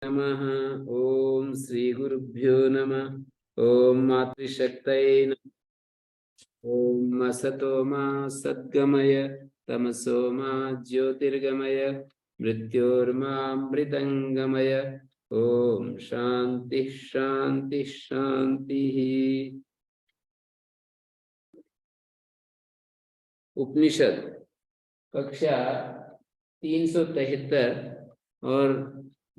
नमः। ओम श्री गुरुभ्यो नमः। ओम मातृशक्तये नमः। ओम असतो मा सद्गमय तमसो मा ज्योतिर्गमय मृत्योर्मामृतंगमय। ओम शांति शांति शांति। उपनिषद कक्षा 373 और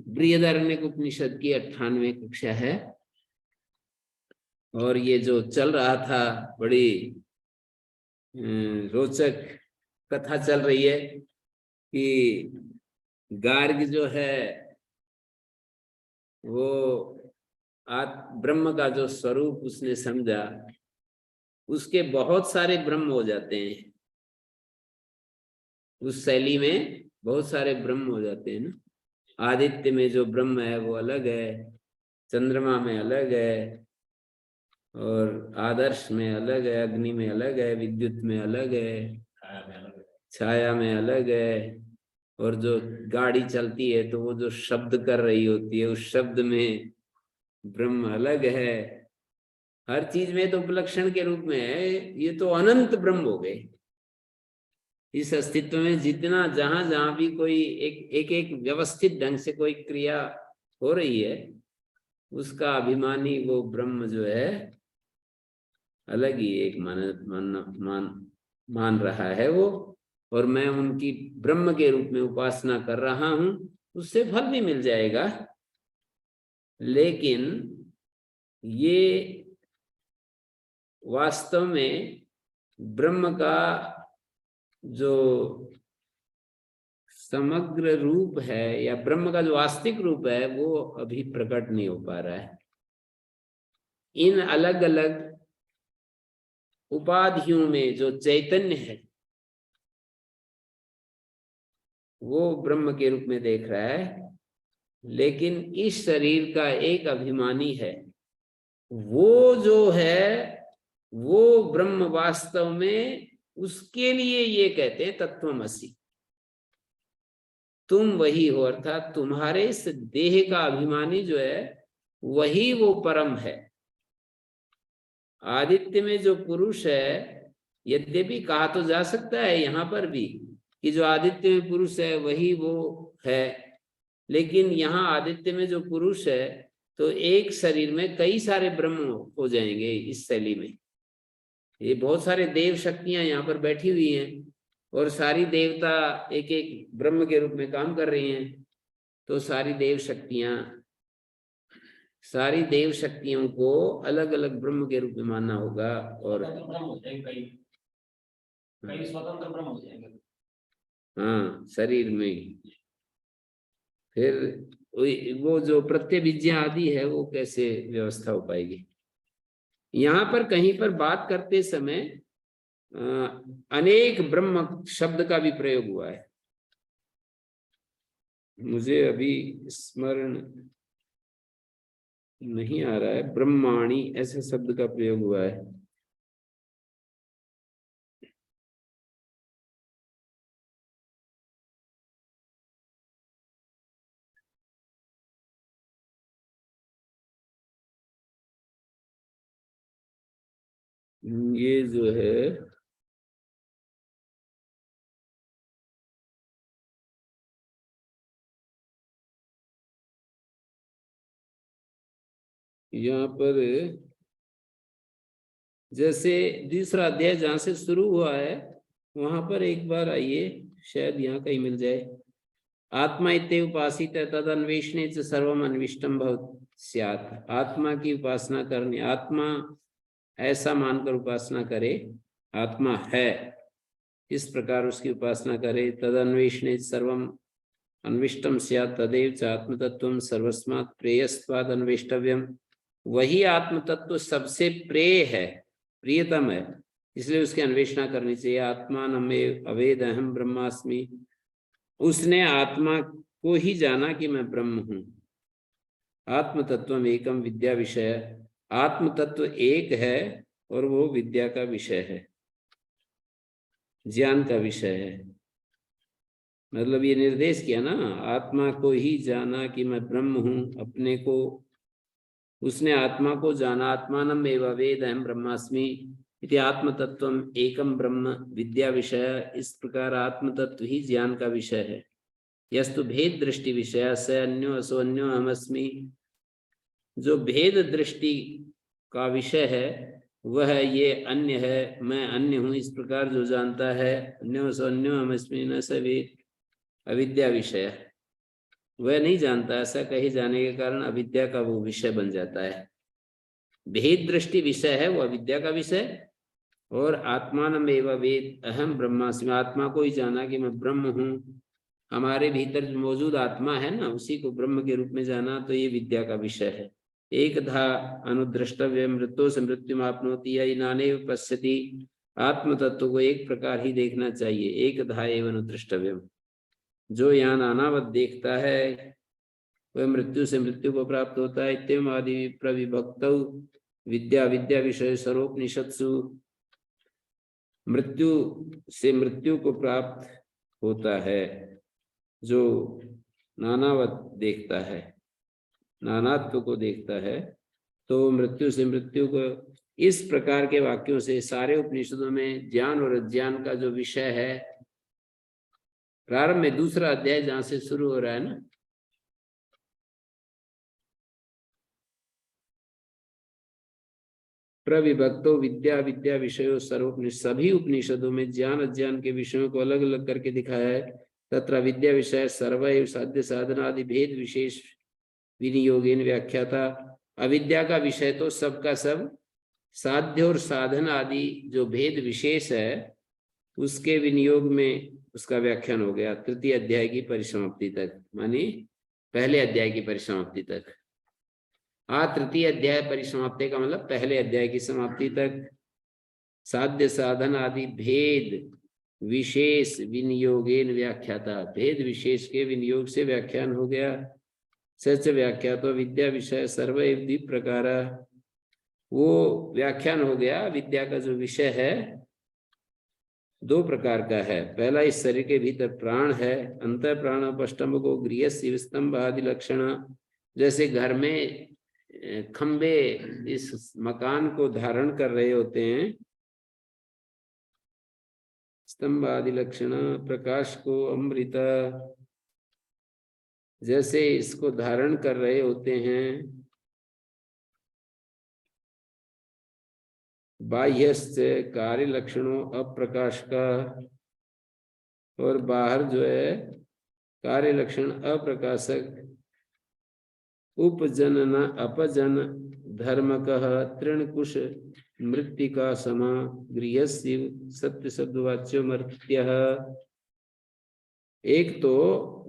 बृहदारण्यक उपनिषद की 98 कक्षा है। और ये जो चल रहा था, बड़ी रोचक कथा चल रही है कि गार्ग जो है वो ब्रह्म का जो स्वरूप उसने समझा, उसके बहुत सारे ब्रह्म हो जाते हैं। उस शैली में बहुत सारे ब्रह्म हो जाते हैं ना। आदित्य में जो ब्रह्म है वो अलग है, चंद्रमा में अलग है, और आदर्श में अलग है, अग्नि में अलग है, विद्युत में अलग है, छाया में अलग है। और जो गाड़ी चलती है तो वो जो शब्द कर रही होती है उस शब्द में ब्रह्म अलग है। हर चीज में तो उपलक्षण के रूप में है। ये तो अनंत ब्रह्म हो गए। इस अस्तित्व में जितना जहां जहां भी कोई एक व्यवस्थित ढंग से कोई क्रिया हो रही है, उसका अभिमानी वो ब्रह्म जो है अलग ही एक मान रहा है वो। और मैं उनकी ब्रह्म के रूप में उपासना कर रहा हूं, उससे फल भी मिल जाएगा। लेकिन ये वास्तव में ब्रह्म का जो समग्र रूप है या ब्रह्म का जो वास्तविक रूप है वो अभी प्रकट नहीं हो पा रहा है। इन अलग अलग उपाधियों में जो चैतन्य है वो ब्रह्म के रूप में देख रहा है। लेकिन इस शरीर का एक अभिमानी है, वो जो है वो ब्रह्म वास्तव में, उसके लिए ये कहते हैं तत्वमसि, तुम वही हो। अर्थात तुम्हारे इस देह का अभिमानी जो है वही वो परम है। आदित्य में जो पुरुष है, यद्यपि कहा तो जा सकता है यहाँ पर भी कि जो आदित्य में पुरुष है वही वो है, लेकिन यहाँ आदित्य में जो पुरुष है तो एक शरीर में कई सारे ब्रह्म हो जाएंगे। इस शैली में ये बहुत सारे देव शक्तियां यहाँ पर बैठी हुई हैं और सारी देवता एक एक ब्रह्म के रूप में काम कर रही हैं। तो सारी देव शक्तियों को अलग अलग ब्रह्म के रूप में मानना होगा। और कई स्वतंत्र ब्रह्म हो जाएंगे। हाँ, शरीर में फिर वो जो प्रत्यभिज्ञा आदि है वो कैसे व्यवस्था हो पाएगी। यहाँ पर कहीं पर बात करते समय अनेक ब्रह्म शब्द का भी प्रयोग हुआ है। मुझे अभी स्मरण नहीं आ रहा है। ब्रह्माणी ऐसे शब्द का प्रयोग हुआ है। ये जो है यहाँ पर जैसे दूसरा अध्याय जहां से शुरू हुआ है वहां पर एक बार आइए, शायद यहाँ कहीं मिल जाए। आत्मा इत्ते उपासित तद अन्वेषणे च सर्वम अन्विष्टम भवत् स्यात्। आत्मा की उपासना करनी, आत्मा ऐसा मानकर उपासना करे, आत्मा है इस प्रकार उसकी उपासना करे। तद अन्वेषणे सर्वम अन्विष्टम स्यात् तदेव च आत्मतत्वम सर्वस्मात् प्रेयस्त्वाद अन्वेष्टव्यम। वही आत्म तत्व सबसे प्रेय है, प्रियतम है, इसलिए उसकी अन्वेषणा करनी चाहिए। आत्मान अवेद अहम ब्रह्मास्मि। उसने आत्मा को ही जाना कि मैं ब्रह्म हूं। आत्म तत्व एकम विद्या विषय। आत्म तत्व एक है और वो विद्या का विषय है, ज्ञान का विषय है। मतलब ये निर्देश किया ना, आत्मा को ही जाना कि मैं ब्रह्म हूँ, अपने को, उसने आत्मा को जाना। आत्मानम एव वेद अहम ब्रह्मास्मि इति आत्म तत्वम एकम ब्रह्म विद्या विषय। इस प्रकार आत्म तत्व ही ज्ञान का विषय है। यस्तु भेद दृष्टि विषय स अन्यो सो अन्यो अहमस्मि। जो भेद दृष्टि का विषय है वह ये अन्य है, मैं अन्य हूँ, इस प्रकार जो जानता है, अन्यो सो अन्यो अहमस्मि न स वेद अविद्या विषय, वह नहीं जानता। ऐसा कहे जाने के कारण अविद्या का वो विषय बन जाता है। भेद दृष्टि विषय है वो अविद्या का विषय। और आत्मानमेव वेद अहम ब्रह्मास्मि, आत्मा को ही जाना कि मैं ब्रह्म हूँ, हमारे भीतर जो मौजूद आत्मा है ना उसी को ब्रह्म के रूप में जाना, तो ये विद्या का विषय है। एकधा अनुद्रष्टव्य मृत्यो से मृत्यु आपनोति या नाने पश्यति। आत्म तत्व को एक प्रकार ही देखना चाहिए, एकधा एवं अनुद्रष्टव्यम। जो यहाँ नानावत देखता है वह मृत्यु से मृत्यु को प्राप्त होता है। इत्यम आदि प्रविभक्त विद्या विद्या विषय सर्वोपनिषत्सु। मृत्यु से मृत्यु को प्राप्त होता है जो नानावत देखता है, नानात्व को देखता है, तो मृत्यु से मृत्यु को, इस प्रकार के वाक्यों से सारे उपनिषदों में ज्ञान और अज्ञान का जो विषय है, प्रारंभ में दूसरा अध्याय जहां से शुरू हो रहा है ना, प्रविभक्तो विद्या विद्या विषयों सर्वोपनिषद, सभी उपनिषदों में ज्ञान अज्ञान के विषयों को अलग अलग करके दिखाया है। तत्र विद्या विषय सर्वैव साध्य साधनादि भेद विशेष विनियोगेन व्याख्याता। अविद्या का विषय तो सबका सब साध्य और साधन आदि जो भेद विशेष है उसके विनियोग में उसका व्याख्यान हो गया तृतीय अध्याय की परिसमाप्ति तक, मानी पहले अध्याय की परिसमाप्ति तक। तृतीय अध्याय परिसमाप्ति का मतलब पहले अध्याय की समाप्ति तक। साध्य साधन आदि भेद विशेष विनियोगेन व्याख्याता, भेद विशेष के विनियोग से व्याख्यान हो गया। सच व्याख्या तो विद्या विषय सर्वैव द्वि प्रकार, वो व्याख्यान हो गया विद्या का जो विषय है दो प्रकार का है। पहला, इस शरीर के भीतर प्राण है, अंत प्राण उपस्तंभ को गृह शिव स्तंभ आदि लक्षण। जैसे घर में खंबे इस मकान को धारण कर रहे होते हैं, स्तंभ आदि लक्षण, प्रकाश को अमृत, जैसे इसको धारण कर रहे होते हैं। बाह्यस्य कार्य लक्षणों अप्रकाश का, और बाहर जो है कार्य लक्षण अप्रकाशक। उपजनन अपजन धर्म कह तृणकुश मृत्तिका समा गृहस्य सत्य शब्दवाच्यो मर्त्य। एक तो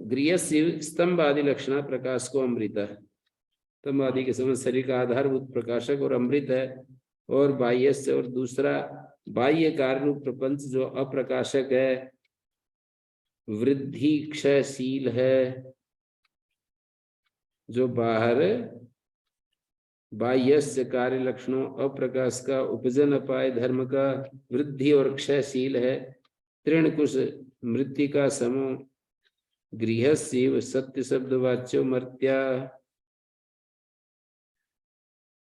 गृहस्य स्तंभ आदि लक्षण प्रकाश को अमृत, स्तंभ आदि के समय शरीर का आधारभूत प्रकाशक और अमृत है। और बाह्य से, और दूसरा बाह्य कारण प्रपंच जो अप्रकाशक है, वृद्धि क्षयशील है। जो बाहर बाह्य कार्य लक्षणों अप्रकाश का, उपजन अपाय धर्म का, वृद्धि और क्षयशील है। तृणकुश मृत्तिका समो गृहस्य सत्य शब्द वाच्यो मर्त्या।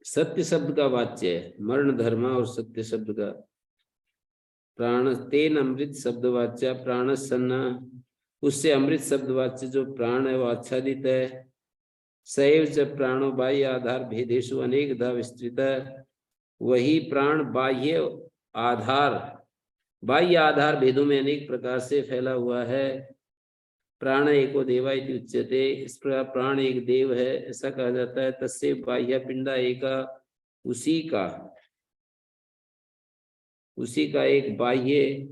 सत्य शब्द का वाच्य है मरण धर्म, और सत्य शब्द का प्राण तेन अमृत शब्द वाच्य प्राण सन्ना, उससे अमृत शब्द वाच्य जो प्राण है वो आच्छादित है। सैव च प्राणो बाह्य आधार भेदेशु अनेकधा विस्तृत, वही प्राण बाह्य आधार भेदों में अनेक प्रकार से फैला हुआ है। प्राण एको देवा इति उच्यते, इस प्रकार प्राण एक देव है ऐसा कहा जाता है। तस्य बाह्य पिंडा एका, उसी का एक बाह्य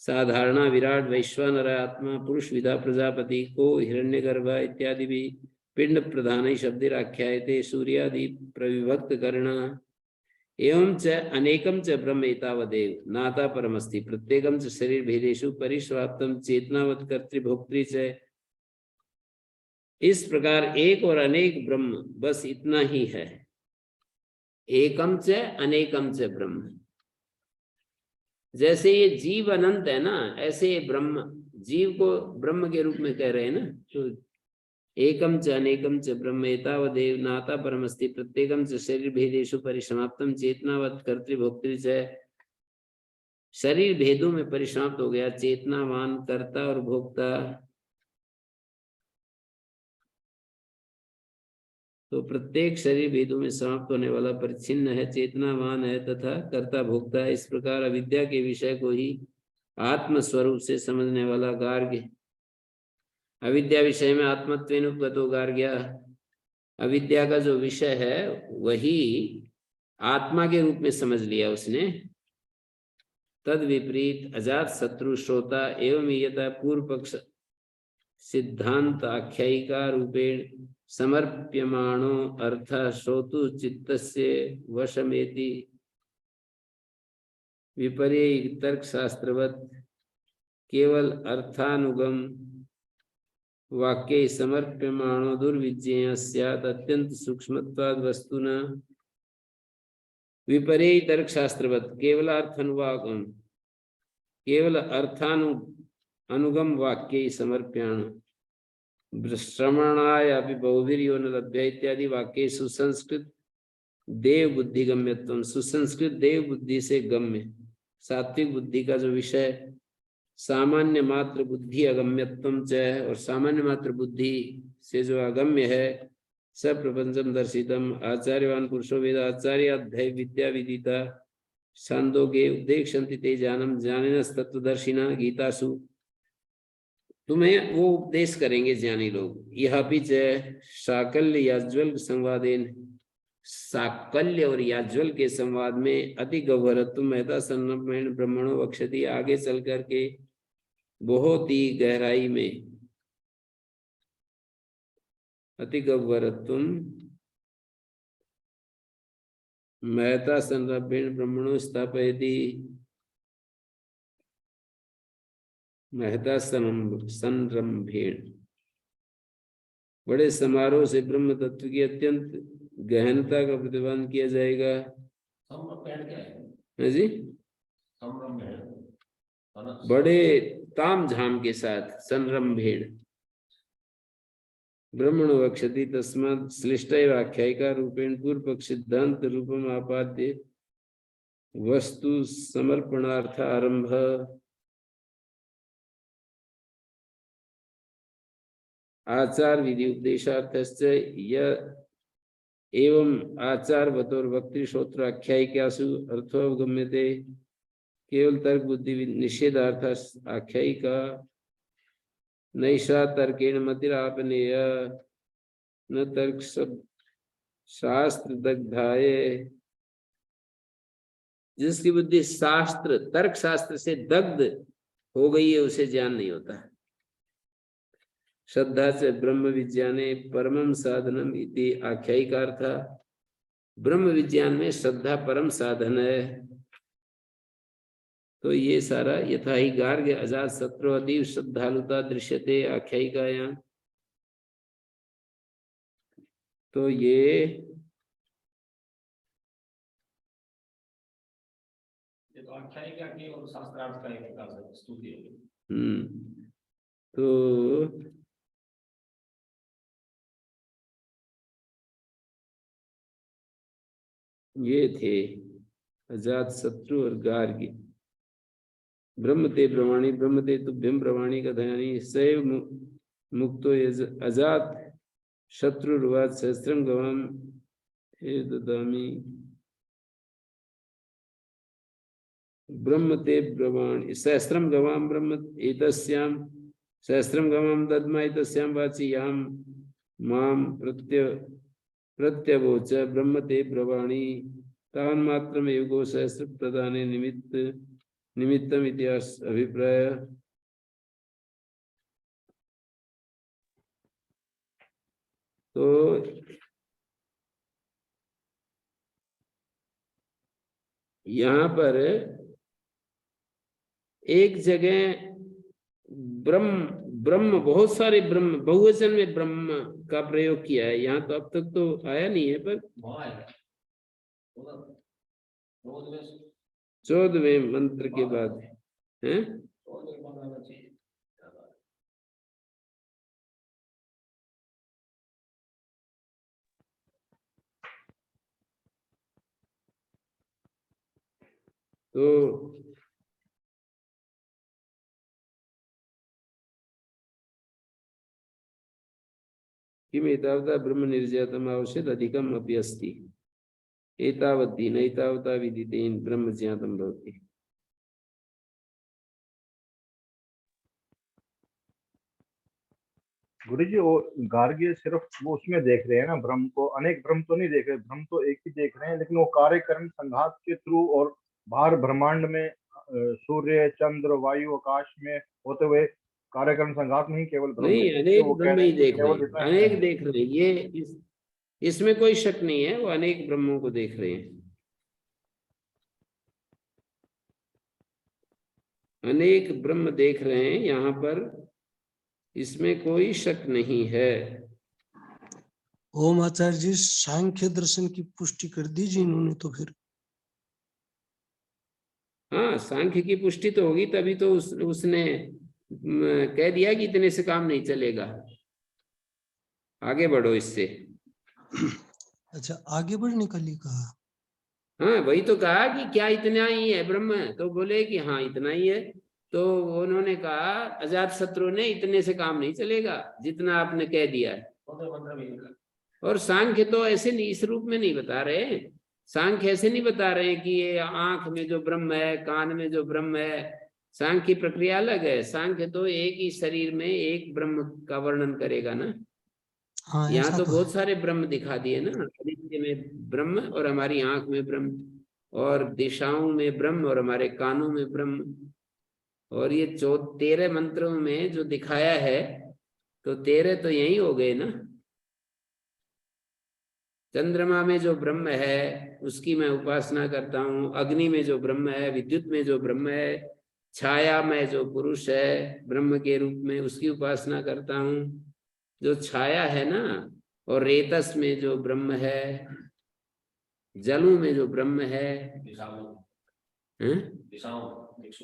साधारणा विराट वैश्वानर आत्मा पुरुष विदा प्रजापति को हिरण्यगर्भ इत्यादि भी पिंड प्रधान शब्द आख्यायते सूर्यादि प्रविभक्त कर्ण। एवं च अनेकम च ब्रह्म एतावदेव नाता परमस्ति प्रत्येकम च शरीर भेदेषु परिस्वाप्तम चेतनावत कर्तृभोक्तृ च। इस प्रकार एक और अनेक ब्रह्म बस इतना ही है। एकम च अनेकम च ब्रह्म, जैसे ये जीव अनंत है ना, ऐसे ये ब्रह्म जीव को ब्रह्म के रूप में कह रहे हैं ना, तो एकम च अनेकम च ब्रह्म एतावदेव नाता परमस्ति प्रत्येकम च शरीर भेदेषु परिसमाप्तम चेतनावत् कर्तृभोक्तृ च। शरीर भेदों में परिसमाप्त हो गया, चेतनावान कर्ता और भोक्ता। तो प्रत्येक शरीर भेदों में समाप्त होने वाला परिच्छिन्न है, चेतनावान है तथा कर्ता भोक्ता है। इस प्रकार अविद्या के विषय को ही आत्म स्वरूप से समझने वाला गार्ग्य, अविद्या विषय में आत्मत्वेन उपगतो गार्ग्य, अविद्या का जो विषय है वही आत्मा के रूप में समझ लिया उसने। तद विपरीत अजात शत्रु श्रोता एवं यथा पूर्व पक्ष सिद्धांत आख्यायिका रूपेण समर्प्यमाणो अर्थ श्रोतु चित्तस्य वशमेति विपर्य तर्क शास्त्रवत् केवल अर्थानुगम वाक्ये समर्प्यमाणो दुर्विज्ञेय स्यात् अत्यंत सूक्ष्मत्वाद् वस्तुना। विपर्य तर्क शास्त्रवत् केवल अर्थानुवागम, केवल अनुगम वाक्ये समर्प्याण श्रवणाय अपि बहुवीर्यो न लभ्य इत्यादि वाक्य सुसंस्कृत देव बुद्धि गम्यत्वम, सुसंस्कृत देव बुद्धि से गम्य सात्विक बुद्धि का जो विषय सामान्य मात्र बुद्धि अगम्यत्वम च, और सामान्य मात्र बुद्धि से जो अगम्य है सब प्रपंचम दर्शितम आचार्यवान पुरुषो वेद आचार्य अध्याय विद्या विदिता छांदोगे उपदेक्षन्ति ते जानम जानिनस् तत्वदर्शिना गीतासु। तुम्हें वो उपदेश करेंगे ज्ञानी लोग। यह भी साकल्य याज्वल संवादेन, साकल्य और याज्वल के संवाद में अति गह्वरत्व महता सन्नमेण ब्रह्मणो वक्षति, आगे चल करके बहुत ही गहराई में अति गह्वरत्व महता संरभेण ब्रह्मणो स्थापयति, महता संरंभेण बड़े समारोह से ब्रह्म तत्व की अत्यंत गहनता का प्रतिपादन किया जाएगा। है जी, बड़े ताम झाम के साथ संरंभेण ब्रह्मणो वक्षति तस्मात् श्लिष्टैव आख्यायिका रूपेण पूर्व पक्ष सिद्धांत रूपम आपाद्य वस्तु समर्पणार्थ आरंभ। आचार विधि उपदेशार्थश्च एवं आचार बतौर वक्तृ श्रोत्र आख्यायिकासु अर्थोपगम्यते, केवल तर्क बुद्धि निषेधार्थ आख्यायिका नैषा तर्केण मतिरापनेय न तर्क सब शास्त्र दग्धाय। जिसकी बुद्धि शास्त्र तर्क शास्त्र से दग्ध हो गई है उसे ज्ञान नहीं होता। श्रद्धा से ब्रह्म विज्ञाने परमम साधनम इति आख्यायिकार्थ, ब्रह्म विज्ञान में श्रद्धा परम साधन है। तो ये सारा यथा ही गार्ग्य अजात शत्रु अतीव श्रद्धालुता दृश्यते आख्यायिकायां। तो ये तो आख्यायिका की और शास्त्रार्थ का एक प्रकार से स्तुति है। तो ये थे अजात शत्रु और गार्ग्य। ब्रह्म ते ब्रह्माणी ब्रह्म ते तुभ्यम ब्रह्माणी का धयानी सैव मुक्तो अजात शत्रुर्वाद सहस्त्रम गवाम हे ददामी। ब्रह्म ते ब्रह्माणी सहस्त्रम गवाम ब्रह्म एतस्याम सहस्त्रम गवाम दद्मा एतस्याम वाची याम माम प्रत्यवोच ब्रह्म ते ब्रह्माणी तावन मात्रम युगो सहस्त्र प्रदाने निमित्तम इतिहास अभिप्राय। तो यहाँ पर एक जगह ब्रह्म बहुत सारे ब्रह्म बहुवचन में ब्रह्म का प्रयोग किया है। यहाँ तो अब तक तो आया नहीं है, पर 14वें मंत्र के बाद है। तो किम एतावता ब्रह्म निर्जयतम आवश्यक अधिकम अपि अस्ति एतावद्धि नैतावता विदितेन ब्रह्म ज्ञातम भवति। गुरु जी वो गार्ग्य सिर्फ वो उसमें देख रहे हैं ना ब्रह्म को, अनेक ब्रह्म तो नहीं देख रहे, ब्रह्म तो एक ही देख रहे हैं, लेकिन वो कार्यकरण संघात के थ्रू और बाहर ब्रह्मांड में सूर्य चंद्र वायु आकाश में होते हुए कार्यकरण संघात में ही केवल ब्रह्म नहीं, है। अनेक वो कह ब्रह्म रहे ही हैं कि देख रहे केवल हैं, इतना अनेक देख रहे हैं, ये इसमें कोई शक नहीं है, वो अनेक ब्रह्मों को देख रहे हैं, अनेक ब्रह्म देख रहे हैं यहाँ पर, इसमें कोई शक नहीं है। ओम आचार्य जी सांख्य दर्शन की पुष्टि कर दीजिए इन्होंने तो फिर। हाँ, सांख्य की पुष्टि तो होगी, तभी तो उसने कह दिया कि इतने से काम नहीं चलेगा, आगे बढ़ो इससे। अच्छा, आगे बढ़ने का लिए कहा। हाँ, वही तो कहा कि क्या इतना ही है ब्रह्म, तो बोले कि हाँ इतना ही है, तो उन्होंने कहा अजात शत्रु ने इतने से काम नहीं चलेगा जितना आपने कह दिया है। और सांख्य तो ऐसे नहीं, इस रूप में नहीं बता रहे, सांख्य ऐसे नहीं बता रहे कि ये आंख में जो ब्रह्म है, कान में जो ब्रह्म है, सांख्य की प्रक्रिया अलग है। सांख्य तो एक ही शरीर में एक ब्रह्म का वर्णन करेगा ना। हाँ, यहाँ ऐसा तो तो बहुत है। सारे ब्रह्म दिखा दिए ना, आदित्य में ब्रह्म और हमारी आंख में ब्रह्म, और दिशाओं में ब्रह्म और हमारे कानों में ब्रह्म, और ये 13 मंत्रों में जो दिखाया है, तो 13 तो यही हो गए ना। चंद्रमा में जो ब्रह्म है उसकी मैं उपासना करता हूँ, अग्नि में जो ब्रह्म है, विद्युत में जो ब्रह्म है, छाया में जो पुरुष है ब्रह्म के रूप में उसकी उपासना करता हूँ, जो छाया है ना, और रेतस में जो ब्रह्म है, जलों में जो ब्रह्म है,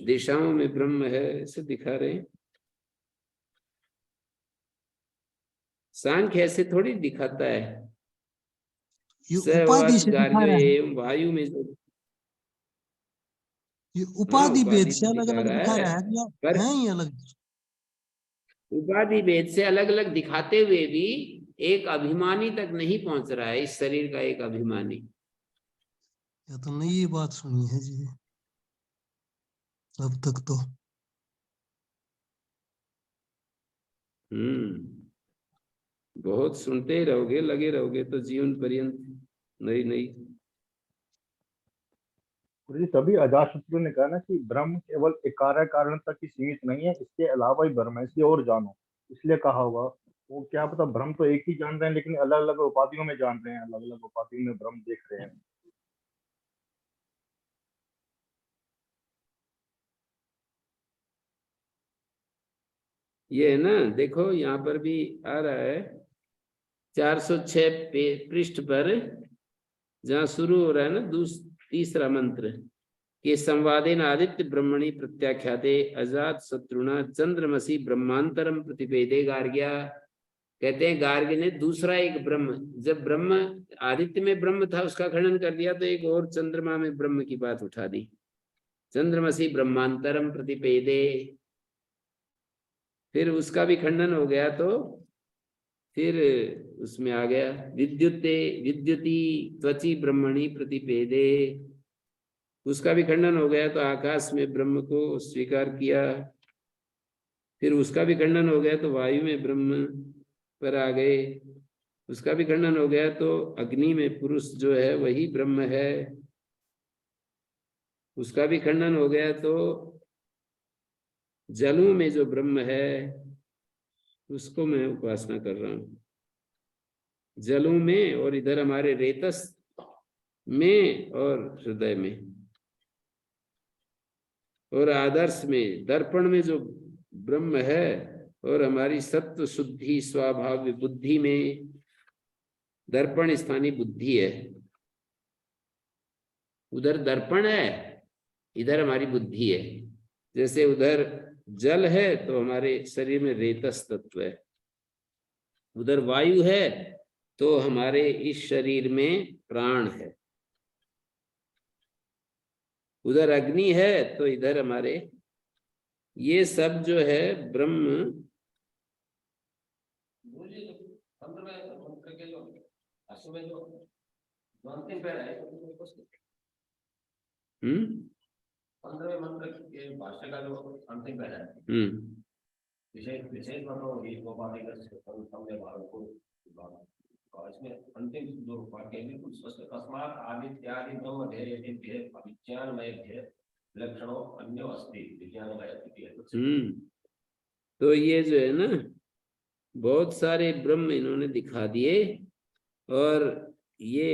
दिशाओं में ब्रह्म है, ऐसे दिखा रहे हैं। सांख्य ऐसे थोड़ी दिखाता है। ये उपाधि सहवास से दिखा गार्ग्य रहा है, एवं वायु में जो, ये हाँ उपाधि भेद उपाधि से से अलग दिखा अलग रहा दिखा है, रहा है या पर है ही अलग। उपाधि भेद से अलग अलग दिखाते हुए भी एक अभिमानी तक नहीं पहुंच रहा है, इस शरीर का एक अभिमानी। या तो नई बात सुनी है जी अब तक तो। बहुत सुनते ही रहोगे, लगे रहोगे तो जीवन पर्यंत नई नई। गुरु जी तभी अजातशत्रु ने कहा ना कि ब्रह्म केवल एक कार्य कारण तक ही सीमित नहीं है, इसके अलावा ही ब्रह्म है, इसलिए और जानो, इसलिए कहा होगा। वो क्या पता ब्रह्म तो एक ही जान रहे हैं, लेकिन अलग अलग उपाधियों में जान रहे हैं, अलग अलग उपाधियों में ब्रह्म देख रहे हैं। ये है ना, देखो यहाँ पर भी आ रहा है 406 पृष्ठ पर, जहाँ शुरू हो रहा है ना तीसरा मंत्र कि संवादेन आदित्य ब्रह्मणि प्रत्याख्याते अजात शत्रुना चंद्रमसी ब्रह्मांतरम प्रतिपेदे गार्ग्या। कहते हैं गार्ग्य ने दूसरा एक ब्रह्म, जब ब्रह्म आदित्य में ब्रह्म था उसका खंडन कर दिया, तो एक और चंद्रमा में ब्रह्म की बात उठा दी। चंद्रमसी ब्रह्मांतरम प्रतिपेदे, फिर उसका भी खंडन हो गया, तो फिर उसमें आ गया विद्युति त्वची ब्रह्मणि प्रतिपेदे, उसका भी खंडन हो गया, तो आकाश में ब्रह्म को स्वीकार किया। फिर उसका भी खंडन हो गया तो वायु में ब्रह्म पर आ गए, उसका भी खंडन हो गया तो अग्नि में पुरुष जो है वही ब्रह्म है, उसका भी खंडन हो गया तो जलों में जो ब्रह्म है उसको मैं उपासना कर रहा हूं, जलों में, और इधर हमारे रेतस में और हृदय में, और आदर्श में दर्पण में जो ब्रह्म है, और हमारी सत्व शुद्धि स्वाभाव बुद्धि में, दर्पण स्थानीय बुद्धि है, उधर दर्पण है, इधर हमारी बुद्धि है। जैसे उधर जल है तो हमारे शरीर में रेतस तत्व है, उधर वायु है तो हमारे इस शरीर में प्राण है। उधर अग्नि है तो इधर हमारे ये सब जो है ब्रह्म। बोलिए, 15वें मंत्र के जो 80वें जो अंतिम पैरा है, तो कुछ 15वें मंत्र के भाष्य का जो अंतिम पैरा है, विशेष विशेष मतलब ये गोपाली का समझे भारत को, और इसमें अंतिम जो वाक्य है बिल्कुल स्पष्ट, तस्मात् आदित्यादि ब्रह्म ध्येय अविज्ञानमय ध्येय लक्षणों अन्यो अस्ति विज्ञानमय। तो ये जो है ना बहुत सारे ब्रह्म इन्होंने दिखा दिए, और ये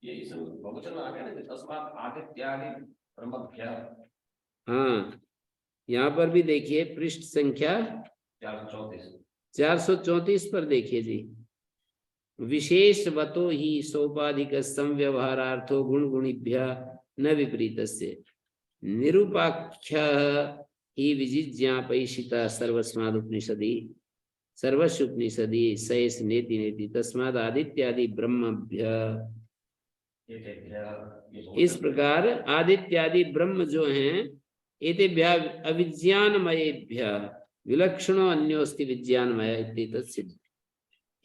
इस बहुवचन में आ गया ना, तस्मात् आदित्यादि ब्रह्मभ्य। हाँ, यहाँ पर भी देखिए पृष्ठ संख्या 434 पर देखिए जी। विशेषवतो ही सोपाधिक संव्यवहारार्थो गुण गुणिभ्य न विपरीतस्य निरूपाख्य ही विजिज्ञापयिषिता सर्वस्मादुपनिषदि सर्वस्वोपनिषदि सयस नेति नेति तस्माद् आदित्यादि ब्रह्मभ्य। इस प्रकार आदित्यादि ब्रह्म जो हैं एतेभ्य अविज्ञानमयेभ्य विलक्षणो अन्योस्ति विज्ञानमय इति तत्सिद्ध।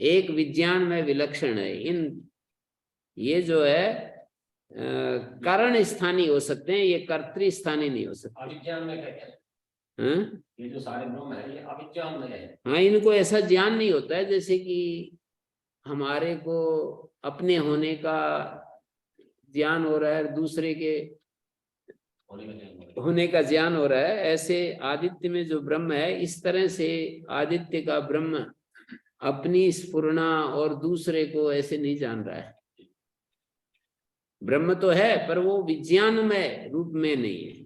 एक विज्ञानमय विलक्षण है। इन ये जो है कारण स्थानीय हो सकते हैं, ये कर्तृ स्थानीय नहीं हो सकते। अविज्ञान में क्या है? ये जो सारे ब्रह्म है ये अविज्ञान में है। हाँ, इनको ऐसा ज्ञान नहीं होता है जैसे कि हमारे को अपने होने का ज्ञान हो रहा है, दूसरे के होने का ज्ञान हो रहा है। ऐसे आदित्य में जो ब्रह्म है, इस तरह से आदित्य का ब्रह्म अपनी स्फुरना और दूसरे को ऐसे नहीं जान रहा है। ब्रह्म तो है पर वो विज्ञानमय रूप में नहीं है।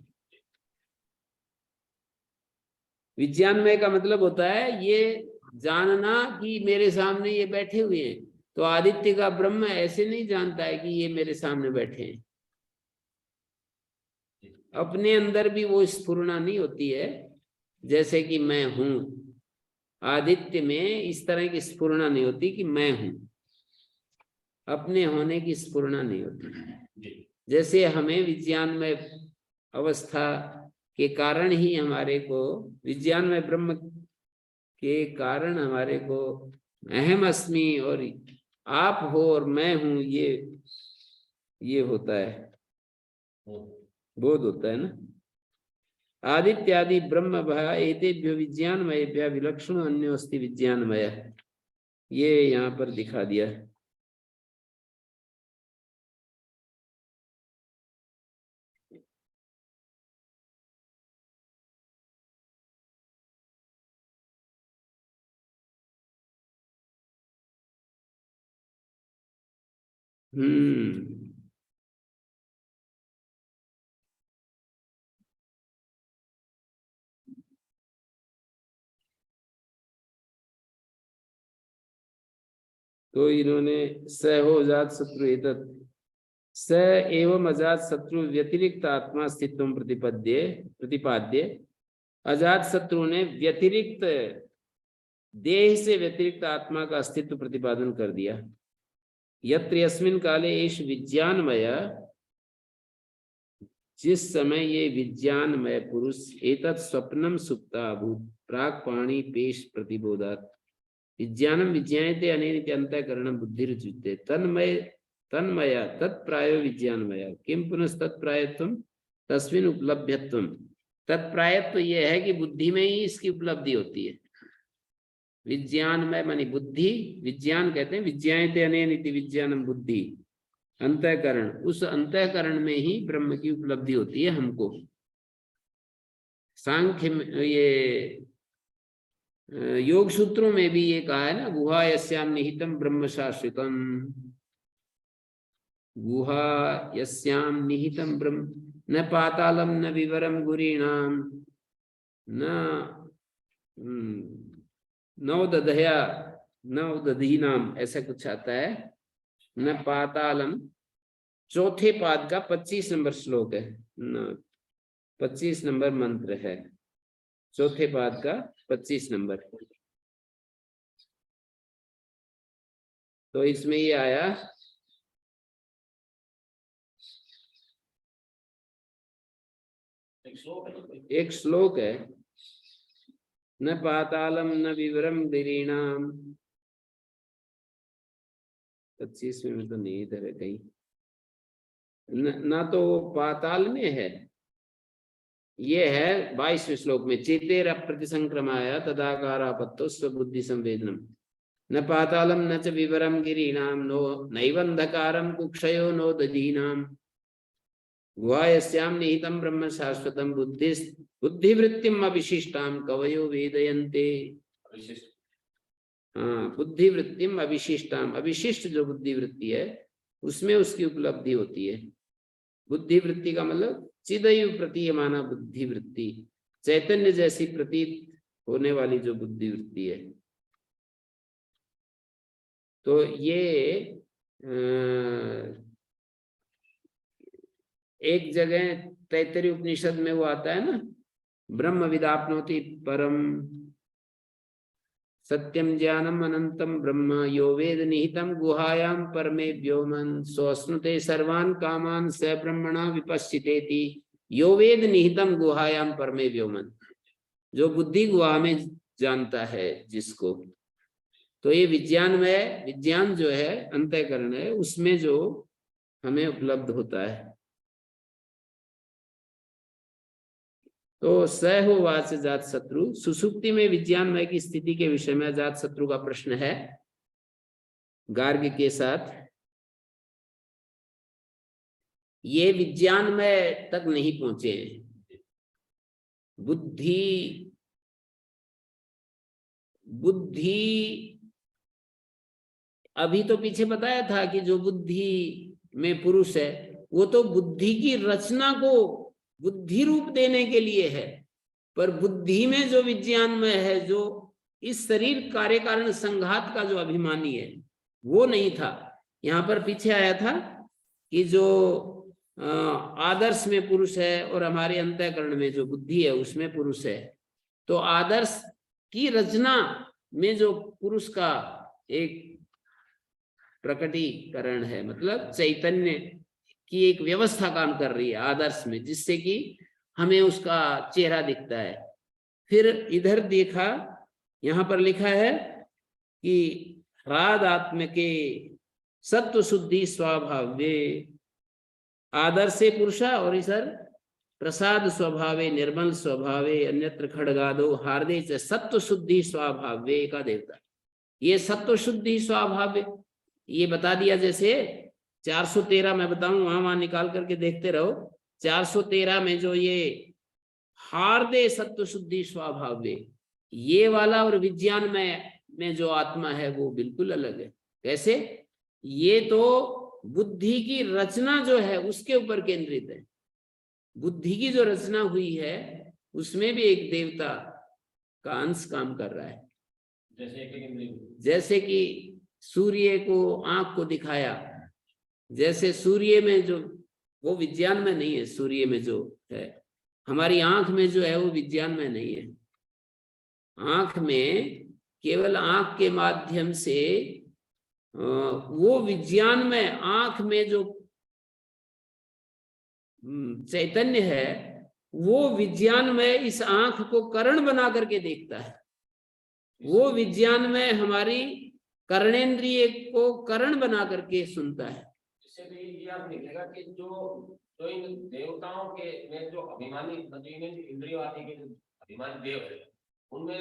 विज्ञानमय का मतलब होता है ये जानना कि मेरे सामने ये बैठे हुए हैं। तो आदित्य का ब्रह्म ऐसे नहीं जानता है कि ये मेरे सामने बैठे हैं। अपने अंदर भी वो स्फुरना नहीं होती है जैसे कि मैं हूं। आदित्य में इस तरह की स्फुरना नहीं होती कि मैं हूं, अपने होने की स्फुरना नहीं होती। जैसे हमें विज्ञानमय अवस्था के कारण ही हमारे को, विज्ञानमय ब्रह्म के कारण हमारे को अहम अस्मि और आप हो और मैं हूं, ये होता है, बोध होता है ना। आदित्यादि ब्रह्म एतेभ्यो विज्ञानमयेभ्य विलक्षणो अन्योस्ति विज्ञानमय, ये यहाँ पर दिखा दिया है। तो इन्होंने स हो अजात शत्रु एतत् स एवं अजात शत्रु व्यतिरिक्त आत्मा अस्तित्व प्रतिपाद्य। अजात शत्रु ने व्यतिरिक्त देह से व्यतिरिक्त आत्मा का अस्तित्व प्रतिपादन कर दिया। यत्र यस्मिन् काले एष विज्ञानमय, जिस समय ये विज्ञानमय पुरुष एतत् स्वप्नम सुप्ता भूत प्राक पाणी पेश प्रतिबोधात् विज्ञानम विज्ञायते अनेन अंतःकरणं बुद्धिरुच्यते तन्मया तत्प्रायो विज्ञानमय किम पुनस्तत्प्रायत्वं तस्मिन् उपलभ्यत्वं। तत्प्रायत्व ये है कि बुद्धि में ही इसकी उपलब्धि होती है। विज्ञानमय मानी बुद्धि, विज्ञान कहते हैं विज्ञायते अनेन इति विज्ञानम बुद्धि, अंतःकरण, उस अंतःकरण में ही ब्रह्म की उपलब्धि होती है हमको। सांख्य ये योग सूत्रों में भी ये कहा है ना, गुहा यस्याम निहितम ब्रह्म शाश्वतम, गुहा यस्याम निहितम ब्रह्म न पातालम न विवरम गुरीणाम न नवदधीनाम, ऐसा कुछ आता है, न पातालम। चौथे पाद का 25 नंबर श्लोक है, 25 नंबर मंत्र है, चौथे पाद का 25 नंबर। तो इसमें ये आया एक श्लोक है कोई? एक श्लोक है, न पातालम न विवरम गिरीणाम, 25वें में तो नहीं, इधर है कहीं, ना तो वो पाताल में है, ये है 22वें श्लोक में, चेतेर अप्रतिसंक्रमाय तदाकारापत्तो स्वबुद्धि संवेदनम, न पातालम न च विवरम गिरीणाम, नो नैवंधकारम कुक्षयो नो दधीनाम, गुहायस्याम निहितं ब्रह्म शाश्वतम, बुद्धिवृत्तिम अविशिष्टाम कवयो वेदयन्ते। विशिष्ट। हाँ, बुद्धिवृत्तिम अविशिष्टाम, अविशिष्ट जो बुद्धिवृत्ति है उसमें उसकी उपलब्धि होती है। बुद्धिवृत्ति का मतलब चिदयु प्रतीयमाना बुद्धिवृत्ति, चैतन्य जैसी प्रतीत होने वाली जो बुद्धिवृत्ति है। तो ये एक जगह तैत्तरीय उपनिषद में वो आता है ना, ब्रह्म विदाप्नोति परम सत्यम ज्ञानम अनंतम ब्रह्म यो वेद निहितम गुहायाम परमे व्योमन सोऽश्नुते सर्वान् कामान् स ब्रह्मणा विपश्चितेति, यो वेद निहितम गुहायाम परमे व्योमन, जो बुद्धि गुहा में जानता है जिसको। तो ये विज्ञान जो है अंतःकरण है, उसमें जो हमें उपलब्ध होता है। तो स होवाच जात शत्रु, सुसुप्ति में विज्ञानमय की स्थिति के विषय में जात शत्रु का प्रश्न है गार्ग के साथ। ये विज्ञानमय तक नहीं पहुंचे, बुद्धि अभी तो पीछे बताया था कि जो बुद्धि में पुरुष है वो तो बुद्धि की रचना को बुद्धि रूप देने के लिए है, पर बुद्धि में जो विज्ञानमय है, जो इस शरीर कार्य कारण संघात का जो अभिमानी है, वो नहीं था। यहाँ पर पीछे आया था कि जो आदर्श में पुरुष है और हमारे अंतःकरण में जो बुद्धि है उसमें पुरुष है। तो आदर्श की रचना में जो पुरुष का एक प्रकटीकरण है, मतलब चैतन्य की एक व्यवस्था काम कर रही है आदर्श में, जिससे कि हमें उसका चेहरा दिखता है। फिर इधर देखा, यहाँ पर लिखा है कि ह्राद आत्म के सत्व शुद्धि स्वभावे आदर्शे पुरुषा, और इधर प्रसाद स्वभावे निर्मल स्वभावे अन्यत्र खड्गादो हार्दे च सत्व शुद्धि स्वभावे का देवता। ये सत्व शुद्धि स्वभावे ये बता दिया। जैसे 413 मैं बताऊं, वहां निकाल करके देखते रहो। 413 में जो ये हार्दे सत्व शुद्धि स्वभावे, ये वाला और विज्ञान में जो आत्मा है वो बिल्कुल अलग है। कैसे? ये तो बुद्धि की रचना जो है उसके ऊपर केंद्रित है। बुद्धि की जो रचना हुई है उसमें भी एक देवता का अंश काम कर रहा है। जैसे कि सूर्य को आंख को दिखाया, जैसे सूर्य में जो वो विज्ञान में नहीं है, सूर्य में जो है हमारी आंख में जो है वो विज्ञान में नहीं है। आंख में केवल आंख के माध्यम से वो विज्ञान में आंख में जो चैतन्य है वो विज्ञान में इस आंख को करण बना करके देखता है। वो विज्ञान में हमारी कर्णेंद्रिय को करण बना करके सुनता है। इससे भी ये आप देखेगा कि जो इन देवताओं के में जो अभिमानी इंद्रियों आदि के अभिमानी देव है, उनमें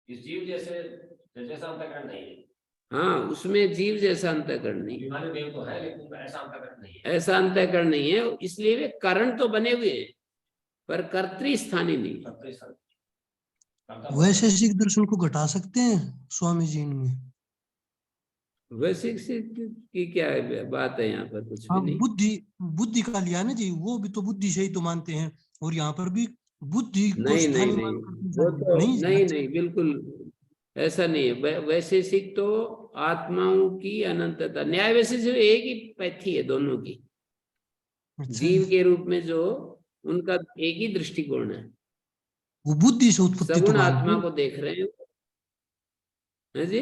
इस जीव जैसा अंतःकरण नहीं है। हाँ, उसमें जीव जैसा अंतःकरण नहीं है। अभिमानी देव तो है लेकिन ऐसा अंतःकरण नहीं है। ऐसा अंतःकरण नहीं है, इसलिए वे करण तो बने हुए हैं पर कर्तृस्थानी नहीं। वैशेषिक दर्शन को घटा सकते हैं स्वामी जी इनमें? वैशेषिक की क्या बात है यहाँ पर? कुछ भी नहीं। बुद्धि का लिया ना जी, वो भी तो बुद्धि से ही तो मानते हैं, और यहाँ पर भी बुद्धि को नहीं नहीं स्थानीय नहीं, मानकर वो तो नहीं नहीं बिल्कुल ऐसा नहीं है। वैशेषिक तो आत्माओं की अनंतता, न्याय वैशेषिक एक ही पैथी है दोनों की। जीव के रूप में जो उनका एक ही दृष्टिकोण है। वो बुद्धि से उत्पत्ति तो सगुण आत्मा को देख रहे हैं, है जी?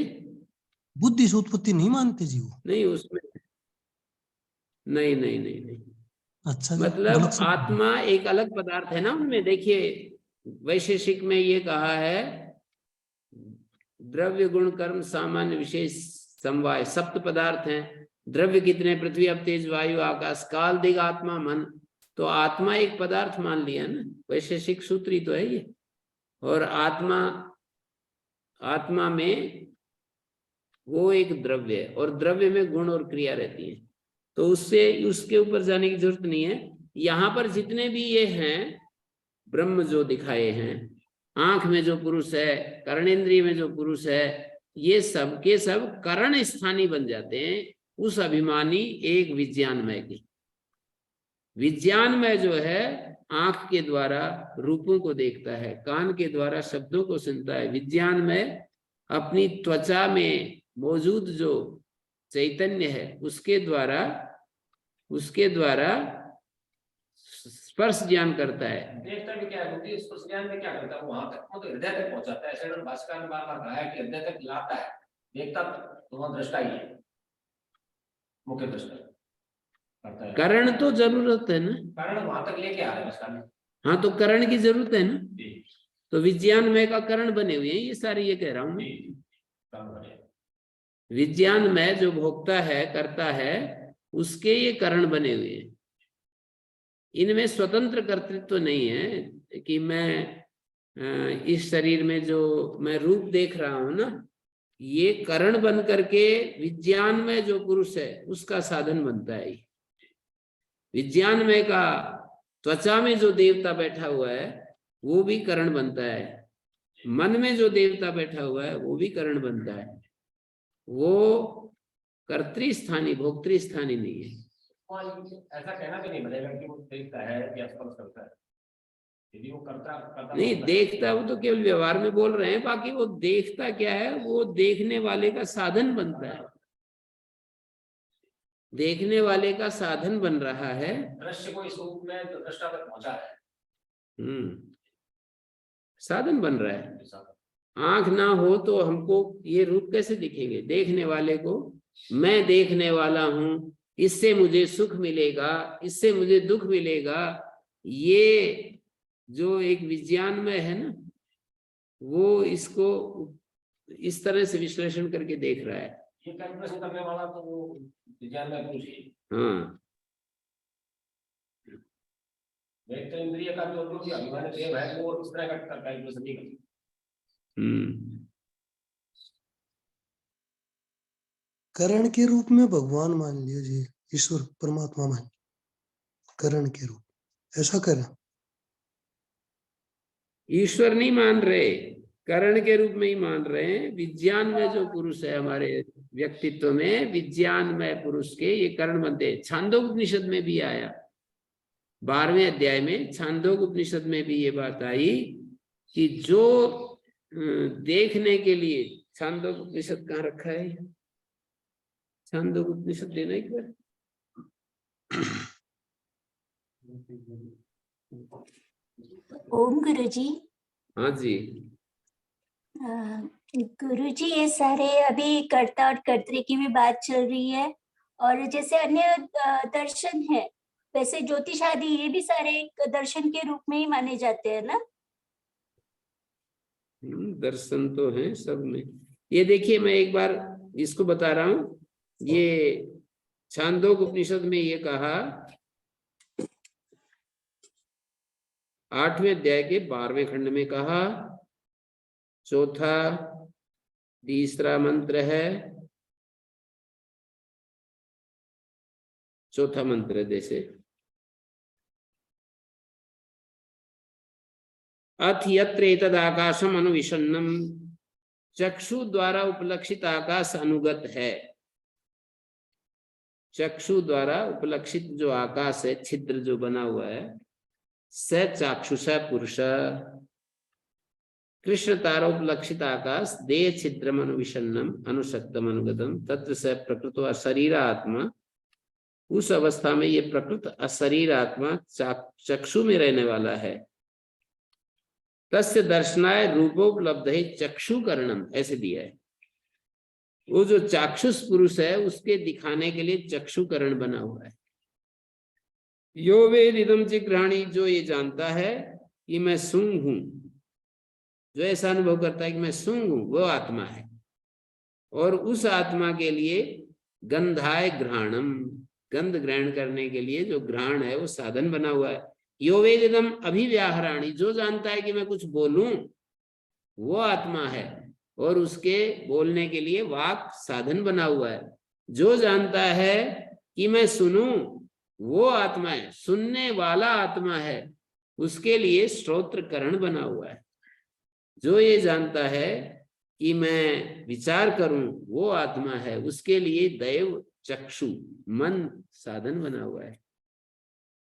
बुद्धि से उत्पत्ति नहीं मानते जी वो? नहीं, उसमें नहीं नहीं नहीं नहीं अच्छा जी, मतलब गलत शब्द है। आत्मा एक अलग पदार्थ है ना उनमें। देखिए वैशेषिक में ये कहा है द्रव्य गुण कर्म सामान्य विशेष समवाय, सप्त पदार्थ हैं। द्रव्य कितने? पृथ्वी अब तेज वायु आकाश काल दिग आत्मा मन। तो आत्मा एक पदार्थ मान लिया ना, वैशेषिक सूत्र ही तो है ये। और आत्मा में वो एक द्रव्य है और द्रव्य में गुण और क्रिया रहती है, तो उससे उसके ऊपर जाने की जरूरत नहीं है। यहाँ पर जितने भी ये हैं ब्रह्म जो दिखाए हैं, आंख में जो पुरुष है, कर्णेंद्रिय में जो पुरुष है, ये सब के सब करण स्थानी बन जाते हैं उस अभिमानी एक विज्ञानमय की। विज्ञानमय जो है आंख के द्वारा रूपों को देखता है, कान के द्वारा शब्दों को सुनता है। विज्ञानमय अपनी त्वचा में मौजूद जो चैतन्य है उसके द्वारा स्पर्श ज्ञान करता है। देखता भी क्या है, स्पर्श ज्ञान में क्या करता है, वहां तक मतलब हृदय तक पहुंचाता है। ऐसे भास्कर ने बार बार कहा है कि हृदय तक लाता है, देखता तो वहां दृष्टा ही है, मुख्य दृष्टा करता है। करण तो जरूरत है ना, कारण वहां तक लेके आ रहे हैं भास्कर में। हाँ तो करण की जरूरत है ना, तो विज्ञानमय का करण बने हुए हैं ये सारे, ये कह रहा हूं मैं। विज्ञानमय जो भोगता है करता है उसके ये करण बने हुए हैं। इनमें स्वतंत्र कर्तृत्व नहीं है कि मैं इस शरीर में जो मैं रूप देख रहा हूं ना, ये करण बन करके विज्ञान में जो पुरुष है उसका साधन बनता है। विज्ञान में का त्वचा में जो देवता बैठा हुआ है वो भी करण बनता है, मन में जो देवता बैठा हुआ है वो भी करण बनता है। वो कर्तृस्थानी भोक्तृस्थानी नहीं है। ऐसा कहना भी नहीं बनेगा कि वो देखता है या स्पर्श करता है। यदि वो करता नहीं देखता, वो तो केवल व्यवहार में बोल रहे हैं, बाकी वो देखता क्या है, वो देखने वाले का साधन बनता है, देखने वाले का साधन बन रहा है। दृश्य को इस रूप में दृष्टा तक पहुंचा है, साधन बन रहा है। आंख ना हो तो हमको ये रूप कैसे दिखेंगे? देखने वाले को मैं देखने वाला हूं, इससे मुझे सुख मिलेगा, इससे मुझे दुख मिलेगा, ये जो एक विज्ञान में है ना, वो इसको इस तरह से विश्लेषण करके देख रहा है। ये कैलकुलेशन करने वाला तो वो विज्ञान में पुरुष ही। हाँ, एक तो इंद्रिय का जो अभिमान देव है वो इस तरह का कैलकुलेशन नहीं करता। करण के रूप में भगवान मान लिया जी, ईश्वर परमात्मा मान, करण के रूप ऐसा करें। ईश्वर नहीं मान रहे, करण के रूप में ही मान रहे हैं। विज्ञान में जो पुरुष है हमारे व्यक्तित्व में, विज्ञान में पुरुष के ये करण बनते हैं। छांदोग उपनिषद में भी आया, 12वें अध्याय में छांदोग उपनिषद में भी ये बात आई कि जो देखने के लिए, छांदोग उपनिषद कहाँ रखा है? छांदोग उपनिषद देना एक बार। ओम गुरुजी। हाँ जी। गुरुजी ये सारे अभी कर्ता और कर्तृ की भी बात चल रही है, और जैसे अन्य दर्शन है वैसे ज्योतिष आदि ये भी सारे एक दर्शन के रूप में ही माने जाते हैं ना? दर्शन तो है सब में। ये देखिए मैं एक बार इसको बता रहा हूं, ये छांदोग उपनिषद में ये कहा 8वें अध्याय के 12वें खंड में कहा, चौथा तीसरा मंत्र है, चौथा मंत्र जैसे अथ यत्र एतद् आकाशम अनुविषन्नम, चक्षु द्वारा उपलक्षित आकाश अनुगत है। चक्षु द्वारा उपलक्षित जो आकाश है, छिद्र जो बना हुआ है, स चाक्षुष पुरुष, कृष्ण तारोपलक्षित आकाश देह छिद्रम अनुविषन्नम अनुशक्तम अनुगतम तत्र स प्रकृतो अशरीर आत्मा। उस अवस्था में ये प्रकृत अशरीर आत्मा चक्षु में रहने वाला है। तस्य दर्शनाय रूपोपलब्ध है चक्षुकरणम, ऐसे दिया है। वो जो चाक्षुष पुरुष है उसके दिखाने के लिए चक्षुकरण बना हुआ है। यो वेदिदम जिघ्राणी, जो ये जानता है कि मैं सूंघ हूं, जो ऐसा अनुभव करता है कि मैं सूंघ हूं, वो आत्मा है। और उस आत्मा के लिए गंधाय घ्राणम, गंध ग्रहण करने के लिए जो घ्राण है वो साधन बना हुआ है। यो वेदिदम अभिव्याहराणी, जो जानता है कि मैं कुछ बोलूं वो आत्मा है, और उसके बोलने के लिए वाक साधन बना हुआ है। जो जानता है कि मैं सुनूं वो आत्मा है, सुनने वाला आत्मा है, उसके लिए श्रोत्र करण बना हुआ है। जो ये जानता है कि मैं विचार करूं वो आत्मा है, उसके लिए दैव चक्षु मन साधन बना हुआ है।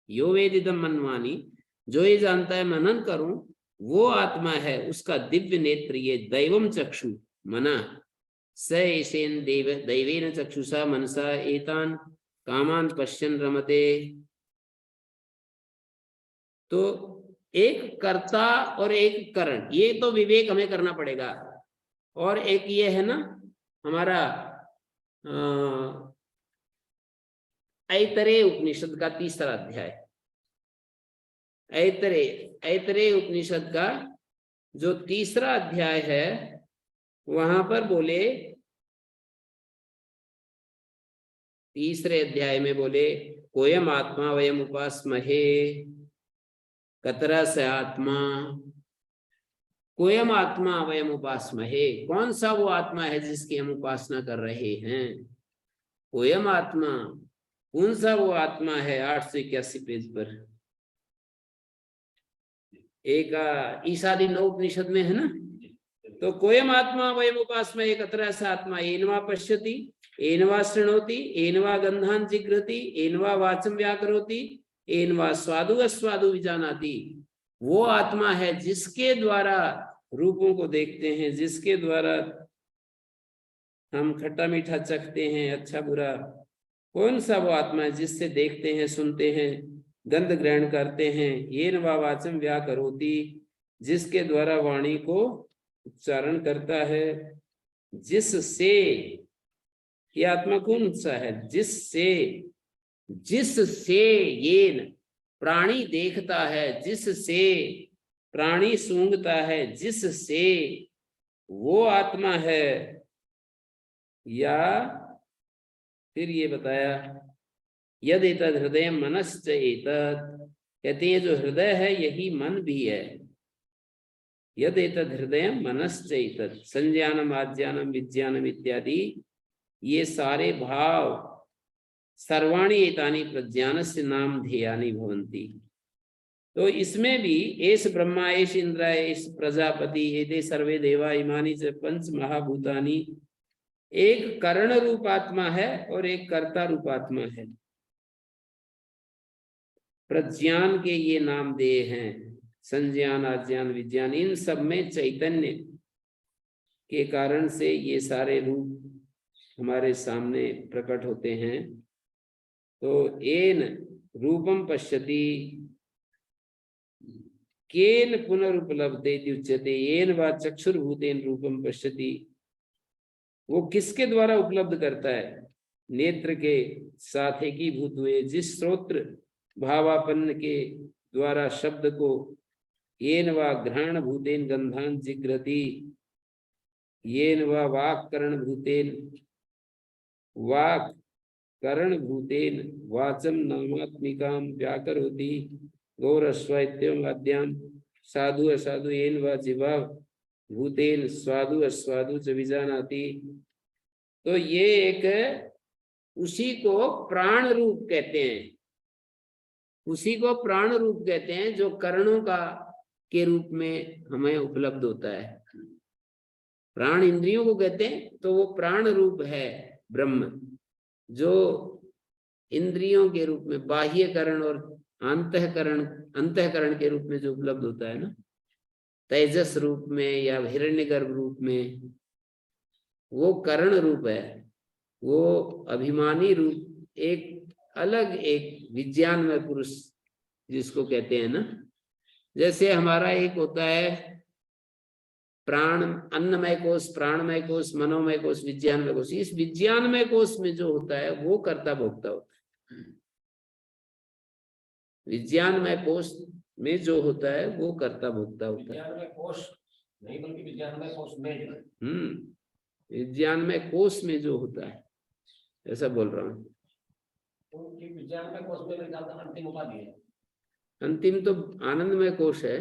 यो वेदिदम मनवानी, जो ये जानता है मनन करूं वो आत्मा है, उसका दिव्य नेत्र ये दैवम चक्षु मना स एषेन देव दैवेन चक्षुषा मनसा एतान कामान पश्यन रमते। तो एक कर्ता और एक करण, ये तो विवेक हमें करना पड़ेगा। और एक ये है ना हमारा ऐतरेय उपनिषद का 3रा अध्याय, ऐतरेय उपनिषद का जो 3रा अध्याय है, वहां पर बोले 3रे अध्याय में बोले कोयम आत्मा वयम उपासमहे, कतरा से आत्मा, कोयम आत्मा वयम उपासमहे, कौन सा वो आत्मा है जिसकी हम उपासना कर रहे हैं। कोयम आत्मा, कौन सा वो आत्मा है। 881 पेज पर एक ईशादी 9 उपनिषद में है ना। तो कोयम आत्मा वयम उपासमहे कतरा स आत्मा, एनवा पश्यति एनवा शृणोति एनवा गंधान जिघ्रति एनवा वाचम व्याकरोति एनवा स्वादु अस्वादु विजानाति। वो आत्मा है जिसके द्वारा रूपों को देखते हैं, जिसके द्वारा हम खट्टा मीठा चखते हैं, अच्छा बुरा। कौन सा वो आत्मा है जिससे देखते हैं, सुनते हैं, गंध ग्रहण करते हैं। ये नवा वाचम व्याकरोति, जिसके द्वारा वाणी को उच्चारण करता है। जिससे, ये आत्मा कौन उत्साह है, जिससे, जिससे येन प्राणी देखता है, जिससे प्राणी सूंघता है, जिससे वो आत्मा है। या फिर ये बताया यद एतद हृदय मनश्च एतद, कहते हैं जो हृदय है यही मन भी है। यद एतद हृदय मनश्च एतद, संज्ञानम आज्ञानम विज्ञानम इत्यादि ये सारे भाव सर्वाणि एतानि प्रज्ञानस्य नाम ध्येयानि भवन्ति। तो इसमें भी एष ब्रह्मा एष इंद्र एष प्रजापति एते सर्वे देवा इमानि च पंच महाभूतानि, एक कर्ण रूप आत्मा है और एक कर्ता रूप आत्मा है। प्रज्ञान के ये नाम दिए हैं, संज्ञान आज्ञान विज्ञान, इन सब में चैतन्य के कारण से ये सारे रूप हमारे सामने प्रकट होते हैं। तो एन रूपम पश्यति केन पुनरुपलब्धेति उच्यते, येन वा चक्षुर्भूतेन रूपम पश्यति। वो किसके द्वारा उपलब्ध करता है, नेत्र के साथ एकीभूत हुए जिस श्रोत्र भावापन्न के द्वारा शब्द को, येन वा घ्राण भूतेन गंधान जिघ्रति, येन वा वाक् करण भूतेन वाक् करण भूतेन वाचम नामात्मिकाम व्याकरोति, गौरस्वैत्यम आद्याम साधु असाधु येन वा जिह्वा भूतेन स्वादु अस्वादु च विजानाति। तो ये एक उसी को प्राण रूप कहते हैं, उसी को प्राण रूप कहते हैं जो कर्णों का के रूप में हमें उपलब्ध होता है। प्राण इंद्रियों को कहते हैं, तो वो प्राण रूप है ब्रह्म, जो इंद्रियों के रूप में बाह्यकरण और अंतःकरण के रूप में जो उपलब्ध होता है ना, तेजस रूप में या हिरण्यगर्भ रूप में, वो करण रूप है। वो अभिमानी रूप एक अलग एक विज्ञानमय पुरुष जिसको कहते हैं ना, जैसे हमारा एक होता है प्राण, अन्नमय कोश, प्राणमय कोश, मनोमय कोश, विज्ञानमय कोश। इस विज्ञानमय कोश में जो होता है वो कर्ता भोक्ता होता है। विज्ञानमय कोश में जो होता है वो कर्ता भोक्ता होता है। विज्ञान में कोश नहीं बल्कि विज्ञान में कोश में जो है। विज्ञानमय कोश में जो होता है, ऐसा बोल रहा हूँ। क्योंकि विज्ञान में कोश में मेरे ख्याल से अंतिम उपाधि है। अंतिम तो आनंदमय कोश है,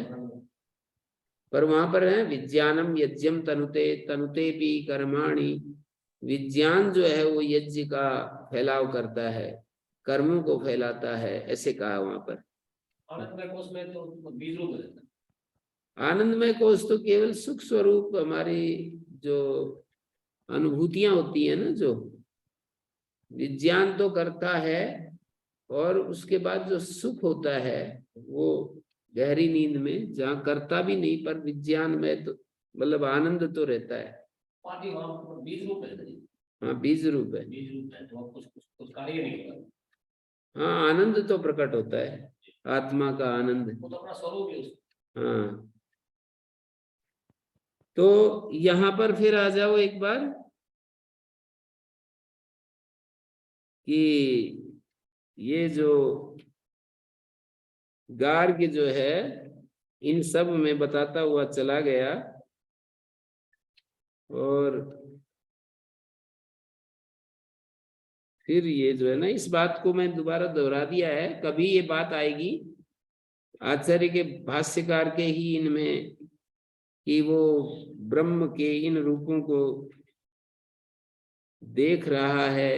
पर वहां पर है विज्ञानम यज्ञम तनुते तनुते भी कर्माणि। विज्ञान जो है वो यज्ञ का फैलाव करता है, कर्मों को फैलाता है, ऐसे कहा वहां पर। आनंदमय कोश में तो बीज रूप रहता है। आनंदमय कोश तो केवल सुख स्वरूप हमारी जो अनुभूतियां होती है ना, जो विज्ञान तो करता है, और उसके बाद जो सुख होता है वो गहरी नींद में, जहाँ करता भी नहीं पर विज्ञान में तो मतलब आनंद तो रहता है। पार्टी वहाँ बीज रूप है। हाँ, बीज रूप है। बीज रूप है तो कुछ कार्य नहीं होगा। हाँ, आनंद तो प्रकट होता है, आत्मा का आनंद। वो तो अपना स्वरूप है उसका। हाँ, तो यहाँ पर फिर आ जाओ एक बार कि ये जो गार्ग जो है इन सब में बताता हुआ चला गया, और फिर ये जो है ना, इस बात को मैं दोबारा दोहरा दिया है, कभी ये बात आएगी आचार्य के भाष्यकार के ही इनमें कि वो ब्रह्म के इन रूपों को देख रहा है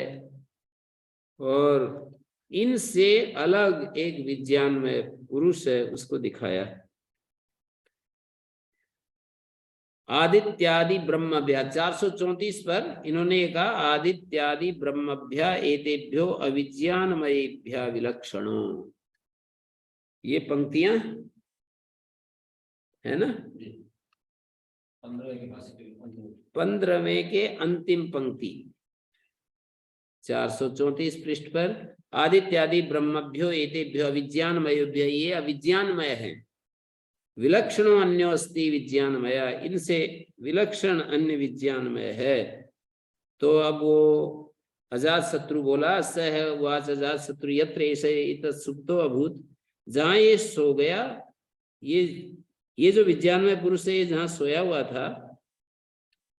और इनसे अलग एक विज्ञान में पुरुष है, उसको दिखाया। आदित्यादि ब्रह्मभ्या 434 पर इन्होंने कहा आदित्यादि ब्रह्मभ्या एतेभ्यो अविज्ञानमयेभ्य विलक्षणो। ये पंक्तियां है ना, 15वें के अंतिम पंक्ति 434 पृष्ठ पर आदित्यादि ब्रह्मभ्यो एतेभ्यो अविज्ञानमयेभ्य, ये अविज्ञानमय है। विलक्षणो अन्यो अस्ति विज्ञानमय, इनसे विलक्षण अन्य विज्ञानमय है। तो अब वो अजात शत्रु बोला, स है वाच अजात शत्रु यत्र ऐसे इत सुप्तो अभूत, जहां ये सो गया, ये जो विज्ञानमय पुरुष है, जहां सोया हुआ था,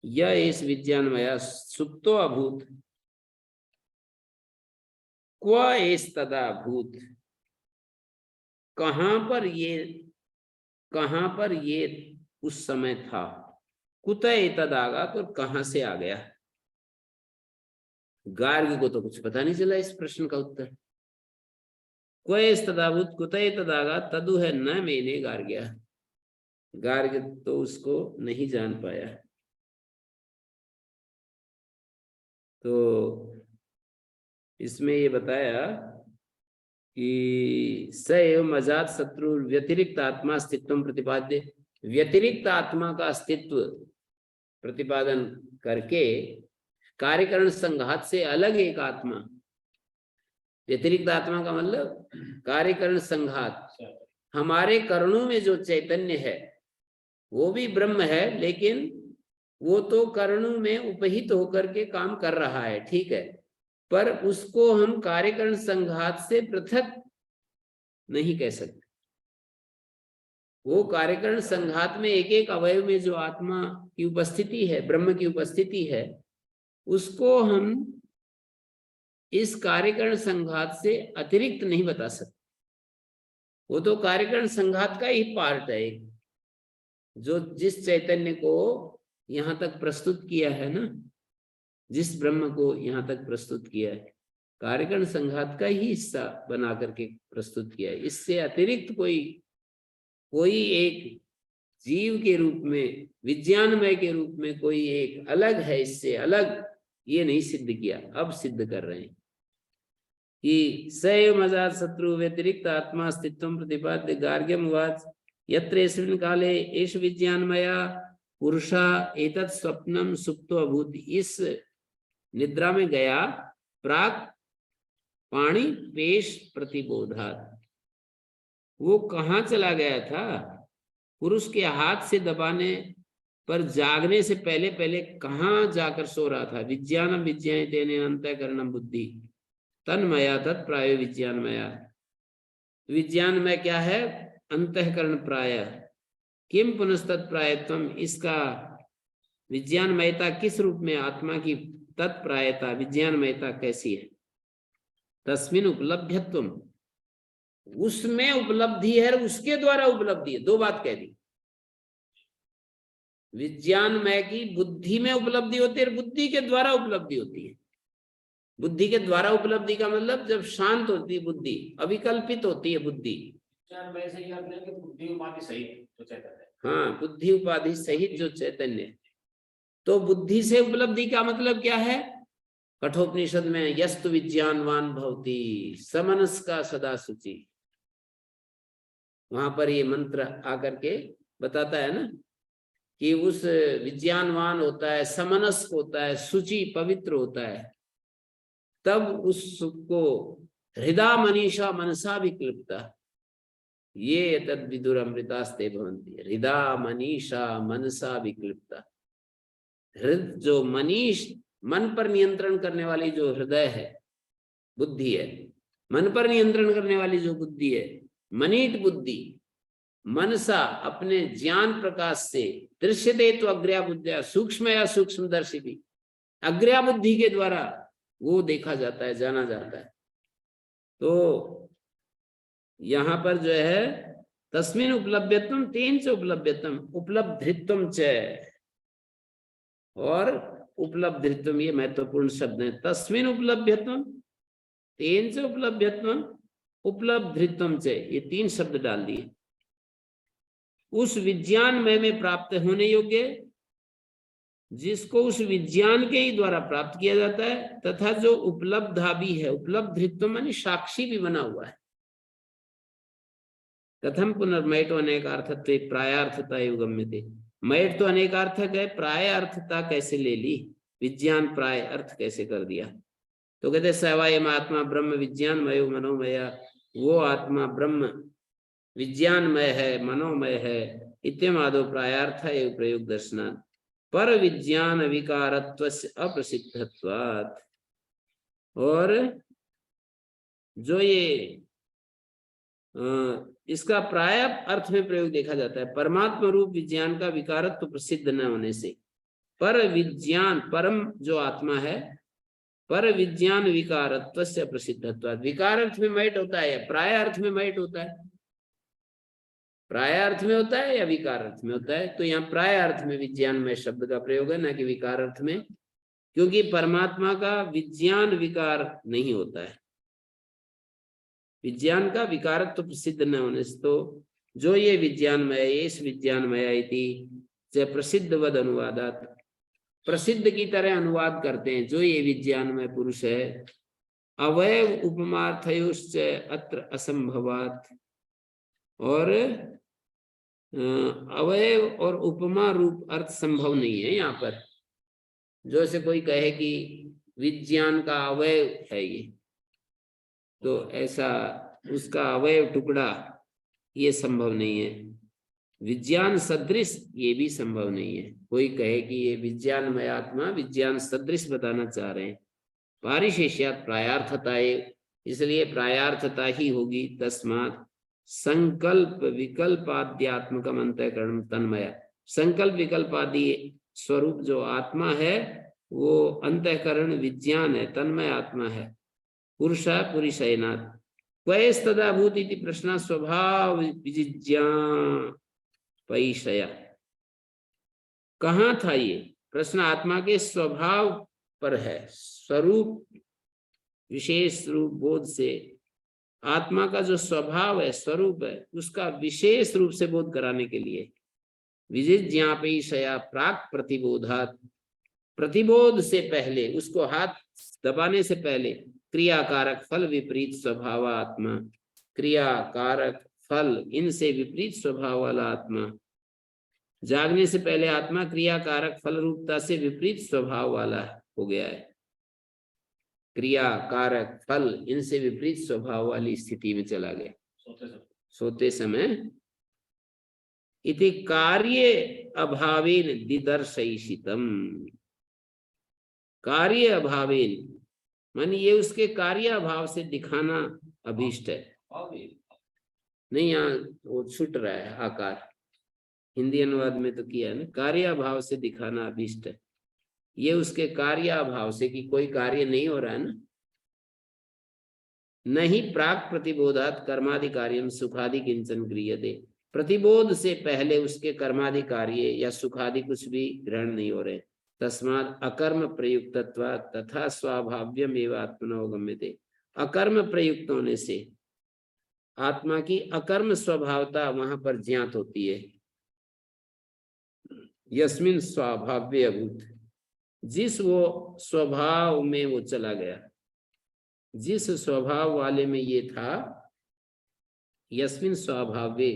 यह इस विज्ञानमय सुप्तो अभूत क्व एस तदा भूत, कहां पर ये उस समय था। कुतः तदागा, तो कहां से आ गया। गार्ग को तो कुछ पता नहीं चला इस प्रश्न का उत्तर। क्व एस तदाभूत कुतः तदागा, तदु है न मैंने गार्ग्या, गार्ग तो उसको नहीं जान पाया। तो इसमें ये बताया कि स एवं अजात शत्रु व्यतिरिक्त आत्मा अस्तित्व प्रतिपाद्य, व्यतिरिक्त आत्मा का अस्तित्व प्रतिपादन करके कार्यकरण संघात से अलग एक आत्मा, व्यतिरिक्त आत्मा का मतलब कार्यकरण संघात, हमारे कर्णों में जो चैतन्य है वो भी ब्रह्म है, लेकिन वो तो कर्णों में उपहित होकर के काम कर रहा है, ठीक है, पर उसको हम कार्यकरण संघात से पृथक नहीं कह सकते। वो कार्यकरण संघात में एक एक अवयव में जो आत्मा की उपस्थिति है, ब्रह्म की उपस्थिति है, उसको हम इस कार्यकरण संघात से अतिरिक्त नहीं बता सकते। वो तो कार्यकरण संघात का ही पार्ट है, जो जिस चैतन्य को यहाँ तक प्रस्तुत किया है ना, जिस ब्रह्म को यहाँ तक प्रस्तुत किया है, कार्यकरण संघात का ही हिस्सा बना करके प्रस्तुत किया है। इससे अतिरिक्त कोई एक जीव के रूप में, विज्ञानमय के रूप में कोई एक अलग है, इससे अलग ये नहीं सिद्ध किया। अब सिद्ध कर रहे हैं कि सैव अजात शत्रु व्यतिरिक्त आत्मा अस्तित्व प्रतिपाद्य। गार्ग्यम उवाच यत्र एस्मिन् काले एष विज्ञानमया पुरुषा एतत् स्वप्नम सुप्तो अभूत। इस निद्रा में गया प्राक पाणी पेश प्रतिबोधात, वो कहाँ चला गया था। पुरुष के हाथ से दबाने पर जागने से पहले पहले कहाँ जाकर सो रहा था। विज्ञानम विज्ञायते अंतःकरणम बुद्धि तन्मया तत्प्रायो विज्ञानमया। विज्ञान में क्या है? अंतःकरण प्राय किम पुनस्तत् प्रायत्वम, इसका विज्ञानमयता किस रूप में? आत्मा की तत्प्रायता विज्ञानमयता कैसी है? तस्मिन उपलब्ध्यत्वम, उसमें उपलब्धि है, उसके द्वारा उपलब्धि है। दो बात कह दी। विज्ञानमय की बुद्धि में उपलब्धि होती है, बुद्धि के द्वारा उपलब्धि होती है। बुद्धि के द्वारा उपलब्धि का मतलब जब शांत होती है बुद्धि, अविकल्पित होती है बुद्धि। मैं ऐसे ही आपने कि बुद्धि उपाधि सहित जो चैतन्य है। हाँ, बुद्धि उपाधि सहित जो चैतन्य। तो बुद्धि से उपलब्धि का मतलब क्या है? कठोपनिषद में यस्तु विज्ञानवान भवति समनस का सदा शुचि, वहां पर ये मंत्र आकर के बताता है ना कि उस विज्ञानवान होता है, समनस्क होता है, शुचि पवित्र होता है, तब उसको हृदय मनीषा मनसा विक्लिप्ता ये तद विदुर अमृतास्ते भवन्ति। हृदय मनीषा मनसा विक्लिप्ता, हृदय जो मनीष मन पर नियंत्रण करने वाली जो हृदय है, बुद्धि है, मन पर नियंत्रण करने वाली जो बुद्धि है, मनीट बुद्धि, मनसा अपने ज्ञान प्रकाश से, दृश्यते तो अग्र्या बुद्धिया, सूक्ष्म या सूक्ष्मदर्शी भी, अग्र्या बुद्धि के द्वारा वो देखा जाता है, जाना जाता है। तो यहाँ पर जो है तस्मिन उपलभ्यत्वम तेन च उपलभ्यत्वम, उपलब्धित्वम च, और उपलब्धित्वम ये महत्वपूर्ण शब्द है। तस्मिन उपलभ्यत्वम तेन च उपलभ्यत्वम उपलब्धित्वम च, ये तीन शब्द डाल दिए। उस विज्ञानमय में प्राप्त होने योग्य, जिसको उस विज्ञान के ही द्वारा प्राप्त किया जाता है, तथा जो उपलब्धा भी है, उपलब्धित्व मानी साक्षी भी बना हुआ है। कथम पुनर्मयटो अनेकार्थत्वे प्रायार्थता युगम्यते, मयट तो अनेकार्थक है, प्राय अर्थता कैसे ले ली, विज्ञान प्राय अर्थ कैसे कर दिया? तो कहते सवायम आत्मा ब्रह्म विज्ञानमयो मनोमय, वो आत्मा ब्रह्म विज्ञानमय है, मनोमय है, इत्यमादो प्रायार्थ एवं प्रयोग दर्शनात् पर विज्ञान विकारत्वस्य अप्रसिद्धत्वात्। और जो ये इसका प्राय अर्थ में प्रयोग देखा जाता है, परमात्मा रूप विज्ञान का विकारत्व प्रसिद्ध न होने से। पर विज्ञान, परम जो आत्मा है, पर विज्ञान विकारत्व से प्रसिद्धत्वात्, विकार अर्थ में मैट होता है या प्राय अर्थ में मैट होता है? प्राय अर्थ में होता है या विकार अर्थ में होता है? तो यहाँ प्राय अर्थ में विज्ञान में शब्द का प्रयोग है, ना कि विकार अर्थ में, क्योंकि परमात्मा का विज्ञान विकार नहीं होता है। विज्ञान का विकारत्व प्रसिद्ध न होने से, तो जो ये विज्ञानमय, इस विज्ञानमय इति प्रसिद्ध वद अनुवादात, प्रसिद्ध की तरह अनुवाद करते हैं, जो ये विज्ञानमय पुरुष है। अवयव उपमार्थयोश्च अत्र असंभवात, और अवयव और उपमा रूप अर्थ संभव नहीं है यहाँ पर। जो से कोई कहे कि विज्ञान का अवयव है ये, तो ऐसा उसका अवयव टुकड़ा ये संभव नहीं है। विज्ञान सदृश ये भी संभव नहीं है। कोई कहे कि ये विज्ञानमय आत्मा विज्ञान सदृश बताना चाह रहे हैं। पारिशेष्यात् प्रायार्थता, इसलिए प्रायार्थता ही होगी। तस्मात् संकल्प विकल्पाद्यात्मकम अंतःकरणम तन्मय, संकल्प विकल्प आदि स्वरूप जो आत्मा है वो अंतःकरण विज्ञान है, तन्मय आत्मा है। पुरुष पुरुषयनात् क्वयस्तदा भूत इति प्रश्न स्वभाव विजिज्ञापयिषया, कहाँ था ये प्रश्न? आत्मा के स्वभाव पर है, स्वरूप विशेष रूप बोध से आत्मा का जो स्वभाव है, स्वरूप है, उसका विशेष रूप से बोध कराने के लिए। विजिज्ञापयिषया प्राक प्रतिबोधात्, प्रतिबोध से पहले, उसको हाथ दबाने से पहले, क्रियाकारक फल विपरीत स्वभाव आत्मा, क्रियाकारक फल इनसे विपरीत स्वभाव वाला आत्मा, जागने से पहले आत्मा क्रियाकारक फल रूपता से विपरीत स्वभाव वाला हो गया है। क्रिया कारक फल इनसे विपरीत स्वभाव वाली स्थिति में चला गया सोते समय। इति कार्य अभावेन दिदर्शयिषितम, कार्य अभावेन मानी ये उसके कार्य अभाव से दिखाना अभीष्ट है। नहीं, यहाँ वो छूट रहा है आकार, हिंदी अनुवाद में तो किया है ना, कार्याभाव से दिखाना अभीष्ट है। ये उसके कार्याभाव से, कि कोई कार्य नहीं हो रहा है ना। नहीं प्राक प्रतिबोधात कर्मादि कार्यम सुखादि किंचन क्रियते, प्रतिबोध से पहले उसके कर्मादि कार्य या सुखादि कुछ भी ग्रहण नहीं हो रहे। तस्मात् अकर्म प्रयुक्तत्वा तथा स्वाभाव्यम एवं आत्मनोगम्यते, अकर्म प्रयुक्त होने से आत्मा की अकर्म स्वभावता वहां पर ज्ञात होती है। यस्मिन स्वाभाव्य अभूत, जिस वो स्वभाव में वो चला गया, जिस स्वभाव वाले में ये था, यस्मिन स्वभावे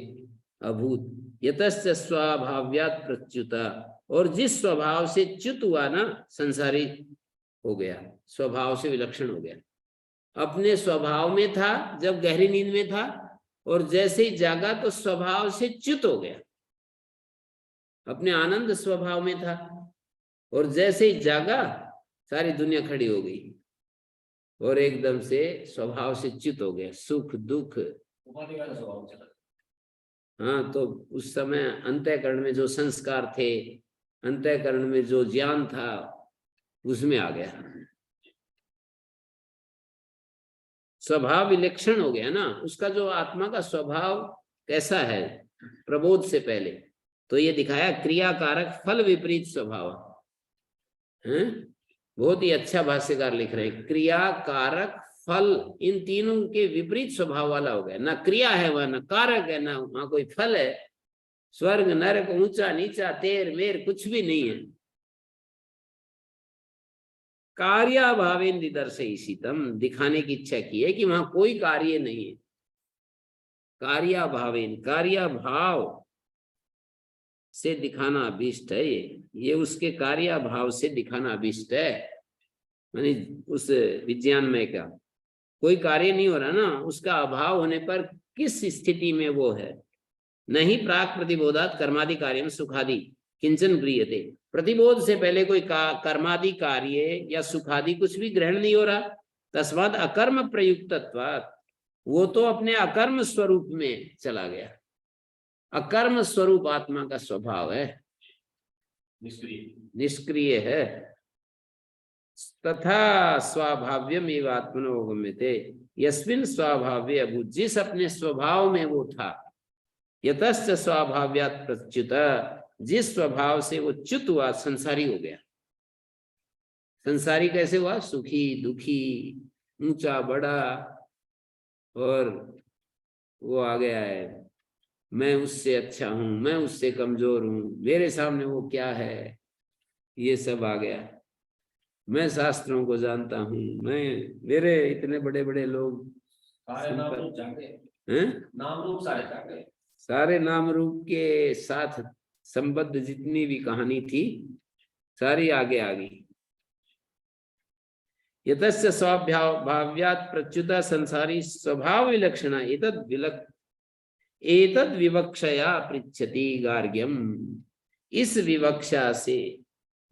अभूत यतश्च स्वभाव्यात् प्रच्युता, और जिस स्वभाव से च्युत हुआ ना, संसारी हो गया, स्वभाव से विलक्षण हो गया। अपने स्वभाव में था जब गहरी नींद में था, और जैसे ही जागा तो स्वभाव से च्युत हो गया। अपने आनंद स्वभाव में था, और जैसे ही जागा सारी दुनिया खड़ी हो गई, और एकदम से स्वभाव से च्युत हो गया, सुख दुख। उपाधि का स्वभाव चला। हाँ, तो उस समय अंतःकरण में जो संस्कार थे, अंतःकरण में जो ज्ञान था, उसमें आ गया, स्वभाव विलक्षण हो गया ना। उसका जो आत्मा का स्वभाव कैसा है प्रबोध से पहले, तो ये दिखाया क्रियाकारक फल विपरीत स्वभाव है। बहुत ही अच्छा भाष्यकार लिख रहे हैं, क्रिया कारक फल, इन तीनों के विपरीत स्वभाव वाला हो गया। ना क्रिया है वह, ना कारक है, ना वहां कोई फल है। स्वर्ग नरक, ऊंचा नीचा, तेर मेर कुछ भी नहीं है। कार्याभावेन दिदर्शयिषितम, दिखाने की इच्छा की है कि वहां कोई कार्य नहीं है। कार्याभावेन, कार्याभाव से दिखाना अभीष्ट है। ये उसके कार्याभाव से दिखाना अभीष्ट है, मानी उस विज्ञानमय का कोई कार्य नहीं हो रहा ना, उसका अभाव होने पर किस स्थिति में वो है। नहीं प्राक प्रतिबोधात कर्मादि कार्यम सुखादि किंचन गृह्यते, प्रतिबोध से पहले कोई कर्मादि कार्य या सुखादि कुछ भी ग्रहण नहीं हो रहा। तस्मात् अकर्म प्रयुक्तत्वात्, वो तो अपने अकर्म स्वरूप में चला गया। अकर्म स्वरूप आत्मा का स्वभाव है, निष्क्रिय है। तथा स्वाभाव्यम एव आत्मनोगम्यते, यस्मिन स्वाभाव्य अभूत, जिस अपने स्वभाव में वो था, यतश्च स्वाभाव्यात् प्रच्युत, जिस स्वभाव से वो च्युत हुआ, संसारी हो गया। संसारी कैसे हुआ? सुखी दुखी, ऊंचा बड़ा, और वो आ गया है मैं उससे अच्छा हूं, मैं उससे कमजोर हूं, मेरे सामने वो क्या है, ये सब आ गया। मैं शास्त्रों को जानता हूं, मैं, मेरे इतने बड़े बड़े लोग, सारे नाम रूप जागे हैं? नाम रूप सारे जागे, सारे नाम रूप के साथ संबद्ध जितनी भी कहानी थी सारी आगे आ गई। यतस्य स्वाभाव्यात् प्रच्युता संसारी स्वभाव विलक्षणा एतद विवक्षया पृच्छति गार्ग्यम, इस विवक्षा से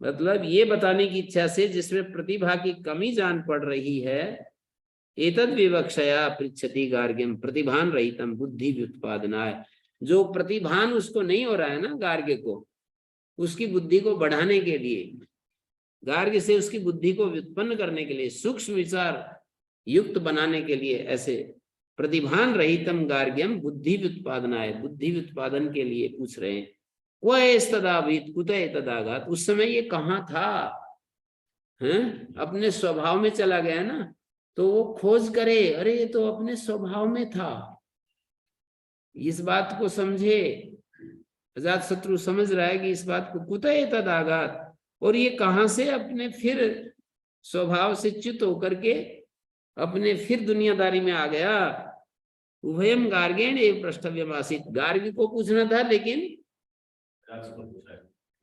मतलब ये बताने की इच्छा से जिसमें प्रतिभा की कमी जान पड़ रही है, एतद विवक्षया पृच्छति गार्ग्यम प्रतिभान रहितम बुद्धि व्युत्पादनाय, जो प्रतिभान उसको नहीं हो रहा है ना गार्ग्य को, उसकी बुद्धि को बढ़ाने के लिए, गार्ग्य से उसकी बुद्धि को व्युत्पन्न करने के लिए, सूक्ष्म विचार युक्त बनाने के लिए, ऐसे प्रतिभान रहितम गार्ग्यम बुद्धि व्युत्पादनाय, बुद्धि व्युत्पादन के लिए पूछ रहे हैं। तदावीत कुतः तदागात, उस समय ये कहाँ था, हैं? अपने स्वभाव में चला गया ना, तो वो खोज करे, अरे ये तो अपने स्वभाव में था। इस बात को समझे, अजातशत्रु समझ रहा है कि इस बात को, कुतः तदागात, और ये कहां से अपने फिर स्वभाव से च्युत होकर के अपने फिर दुनियादारी में आ गया। उभयम गार्गेण एवं प्रष्टव्यम आसीत, गार्ग्य को पूछना था, लेकिन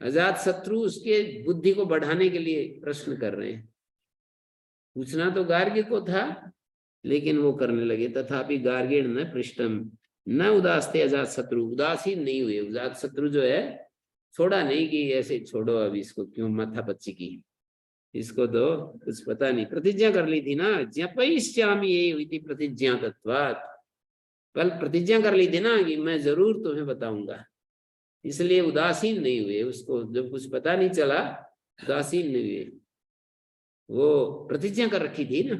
अजातशत्रु उसके बुद्धि को बढ़ाने के लिए प्रश्न कर रहे हैं। पूछना तो गार्ग्य को था, लेकिन वो करने लगे। तथापि गार्गेण न पृष्ठम न उदासते अजातशत्रु, उदासीन नहीं हुए। अजातशत्रु जो है छोड़ा नहीं कि ऐसे छोड़ो, अब इसको क्यों माथा पच्ची की, इसको तो कुछ पता नहीं, प्रतिज्ञा कर ली थी ना, ज्ञापयिष्यामि ये हुई थी प्रतिज्ञातत्वात्, कल प्रतिज्ञा कर ली थी ना कि मैं जरूर तुम्हें बताऊंगा, इसलिए उदासीन नहीं हुए। उसको जब कुछ पता नहीं चला उदासीन नहीं हुए, वो प्रतिज्ञा कर रखी थी ना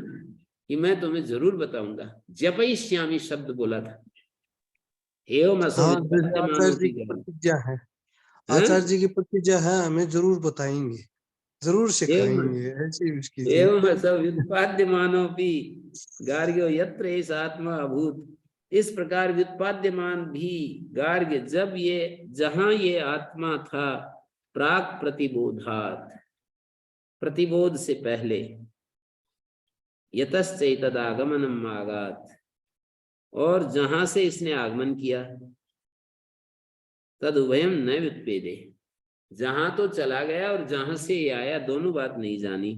कि मैं तुम्हें जरूर बताऊंगा। जपयिष्यामि शब्द बोला था। एवं असो हाँ, जैसे आचार्य जी विद्यमानोऽपि की ज्ञानं। प्रतिज्ञा है, हाँ? आचार्य जी की प्रतिज्ञा है, हमें जरूर बताएंगे, जरूर एवं सिखाएंगे, ऐसी उसकी थी। एवं असो व्युत्पाद्यमानोऽपि गार्ग्यो यत्र एष आत्मा अभूत। इस प्रकार व्युत्पाद्यमान भी गार्ग्य जब ये जहां ये आत्मा था, प्राक प्रतिबोधात, प्रतिबोध से पहले, यतश्चैतदागमनम् आगात, और जहां से इसने आगमन किया, तद उभयम न व्युत्पेदे, जहां तो चला गया और जहां से ये आया दोनों बात नहीं जानी।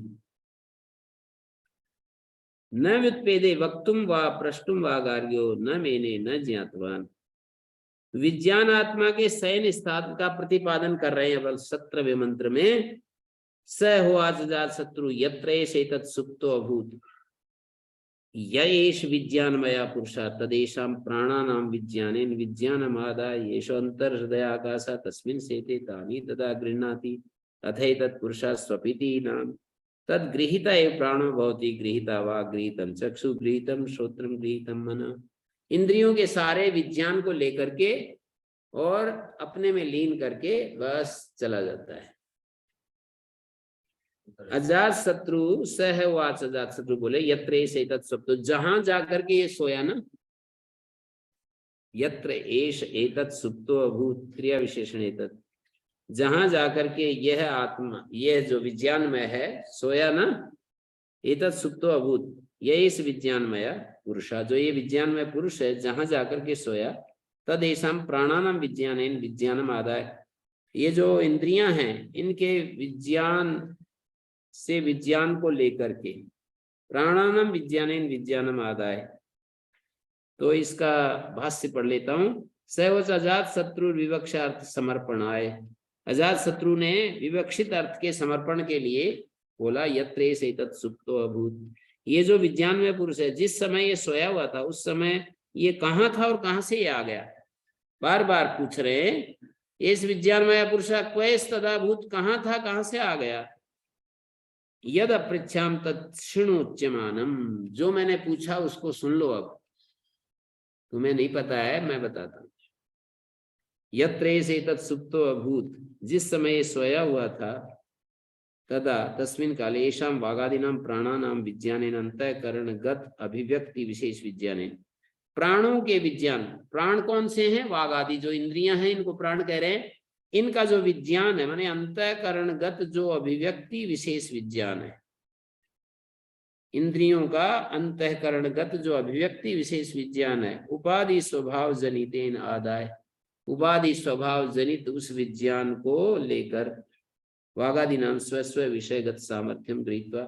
न व्युत्पेदे वक्तुम वा प्रष्टुम वा गार्ग्यो न मेने न ज्ञातवान। विज्ञान आत्मा के शयन स्थान का प्रतिपादन कर रहे हैं बल 17वें मंत्र में। स होवाच जात शत्रु यत्र एष एतत् सुप्तो अभूत य एष विज्ञानमया पुरुषा तदेषां प्राणानां विज्ञानेन विज्ञानमादाय येषो अन्तर्हृदयाकाशा तस्मिन् सेते तानि तदा गृह्णाति अथैतत् पुरुषः स्वपिति नाम तद गृहीता एव प्राणो भवति गृहीता वा गृहीतम चक्षु गृहीतम श्रोत्रम गृहीतम मन। इंद्रियों के सारे विज्ञान को लेकर के और अपने में लीन करके बस चला जाता है। अजात शत्रु सह वाच, अजात शत्रु बोले यत्र एष एतत् सुप्तो, जहां जाकर के ये सोया ना, यत्र एष एतत् सुप्तो अभूत, क्रिया विशेषण एतत्, जहां जाकर के यह आत्मा, यह जो विज्ञानमय है सोया ना, एतत् सुप्तो अभूत, यह इस विज्ञानमय पुरुषा, जो ये विज्ञानमय पुरुष है जहां जाकर के सोया, तदेषां प्राणानां विज्ञानेन विज्ञानम आदाय, ये जो इंद्रियां हैं इनके विज्ञान से विज्ञान को लेकर के, प्राणानाम विज्ञानेन विज्ञानम आदाय। तो इसका भाष्य पढ़ लेता हूं। सवच अजात शत्रु विवक्षार्थ समर्पणाय, अजात शत्रु ने विवक्षित अर्थ के समर्पण के लिए बोला यत्र एष एतत् सुप्तो अभूत, ये जो विज्ञान में पुरुष है जिस समय ये सोया हुआ था उस समय ये कहाँ था और कहाँ से ये आ गया। बार बार पूछ रहे हैं इस विज्ञानमय पुरुषा क्वैस तदाभूत, कहाँ था कहाँ से आ गया। यद अपृच्छाम तत्शृणुच्यमानम, जो मैंने पूछा उसको सुन लो, अब तुम्हें नहीं पता है मैं बताता हूं। यत्र एष एतत् सुप्तो अभूत, जिस समय ये सोया हुआ था, तदा तस्मिन् काले येषां वागादीनां प्राणानां विज्ञानेन अंतःकरणगत अभिव्यक्ति विशेष विज्ञानेन, प्राणों के विज्ञान, प्राण कौन से हैं, वागादि जो इंद्रियां हैं इनको प्राण कह रहे हैं, इनका जो विज्ञान है माने अंतःकरणगत जो अभिव्यक्ति विशेष विज्ञान है, इंद्रियों का अंतःकरणगत जो अभिव्यक्ति विशेष विज्ञान है, उपाधि स्वभाव जनितेन आदाय, उपाधि स्वभाव जनित उस विज्ञान को लेकर वागादि नाम स्व विषयगत सामर्थ्यम गृहीत्वा,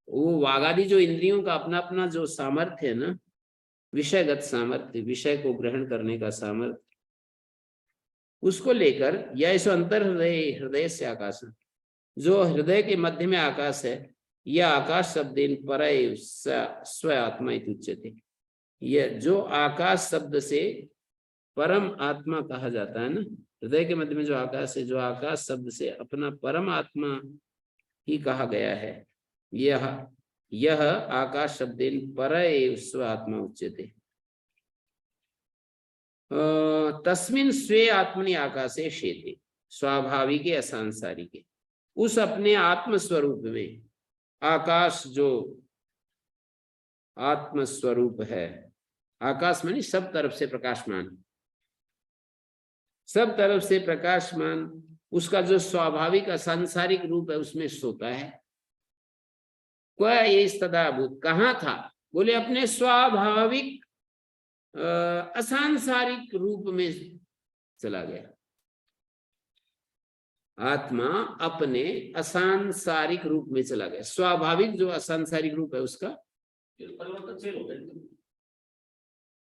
वो वागादि जो इंद्रियों का अपना अपना जो सामर्थ्य है ना, विषयगत सामर्थ्य, विषय को ग्रहण करने का सामर्थ्य, उसको लेकर यह सो अंतर हृदय, हृदय से आकाश, जो हृदय के मध्य में आकाश है, यह आकाश शब्देन परय स्व आत्मा उच्यते, यह जो आकाश शब्द से परम आत्मा कहा जाता है ना, हृदय के मध्य में जो आकाश है, जो आकाश शब्द से अपना परम आत्मा ही कहा गया है, यह आकाश शब्देन परय स्व आत्मा उच्यते। तस्मिन् स्वे आत्मनि आकाशे शेते, स्वाभाविक असंसारिके, उस अपने आत्म स्वरूप में, आकाश जो आत्म स्वरूप है, आकाश मानी सब तरफ से प्रकाशमान, सब तरफ से प्रकाशमान, उसका जो स्वाभाविक असंसारिक रूप है उसमें सोता है। क्या ये तदाभूत, कहाँ था, बोले अपने स्वाभाविक असंसारिक रूप में चला गया। आत्मा अपने असंसारिक रूप में चला गया, स्वाभाविक जो असंसारिक रूप है उसका परिवर्तनशील होता है।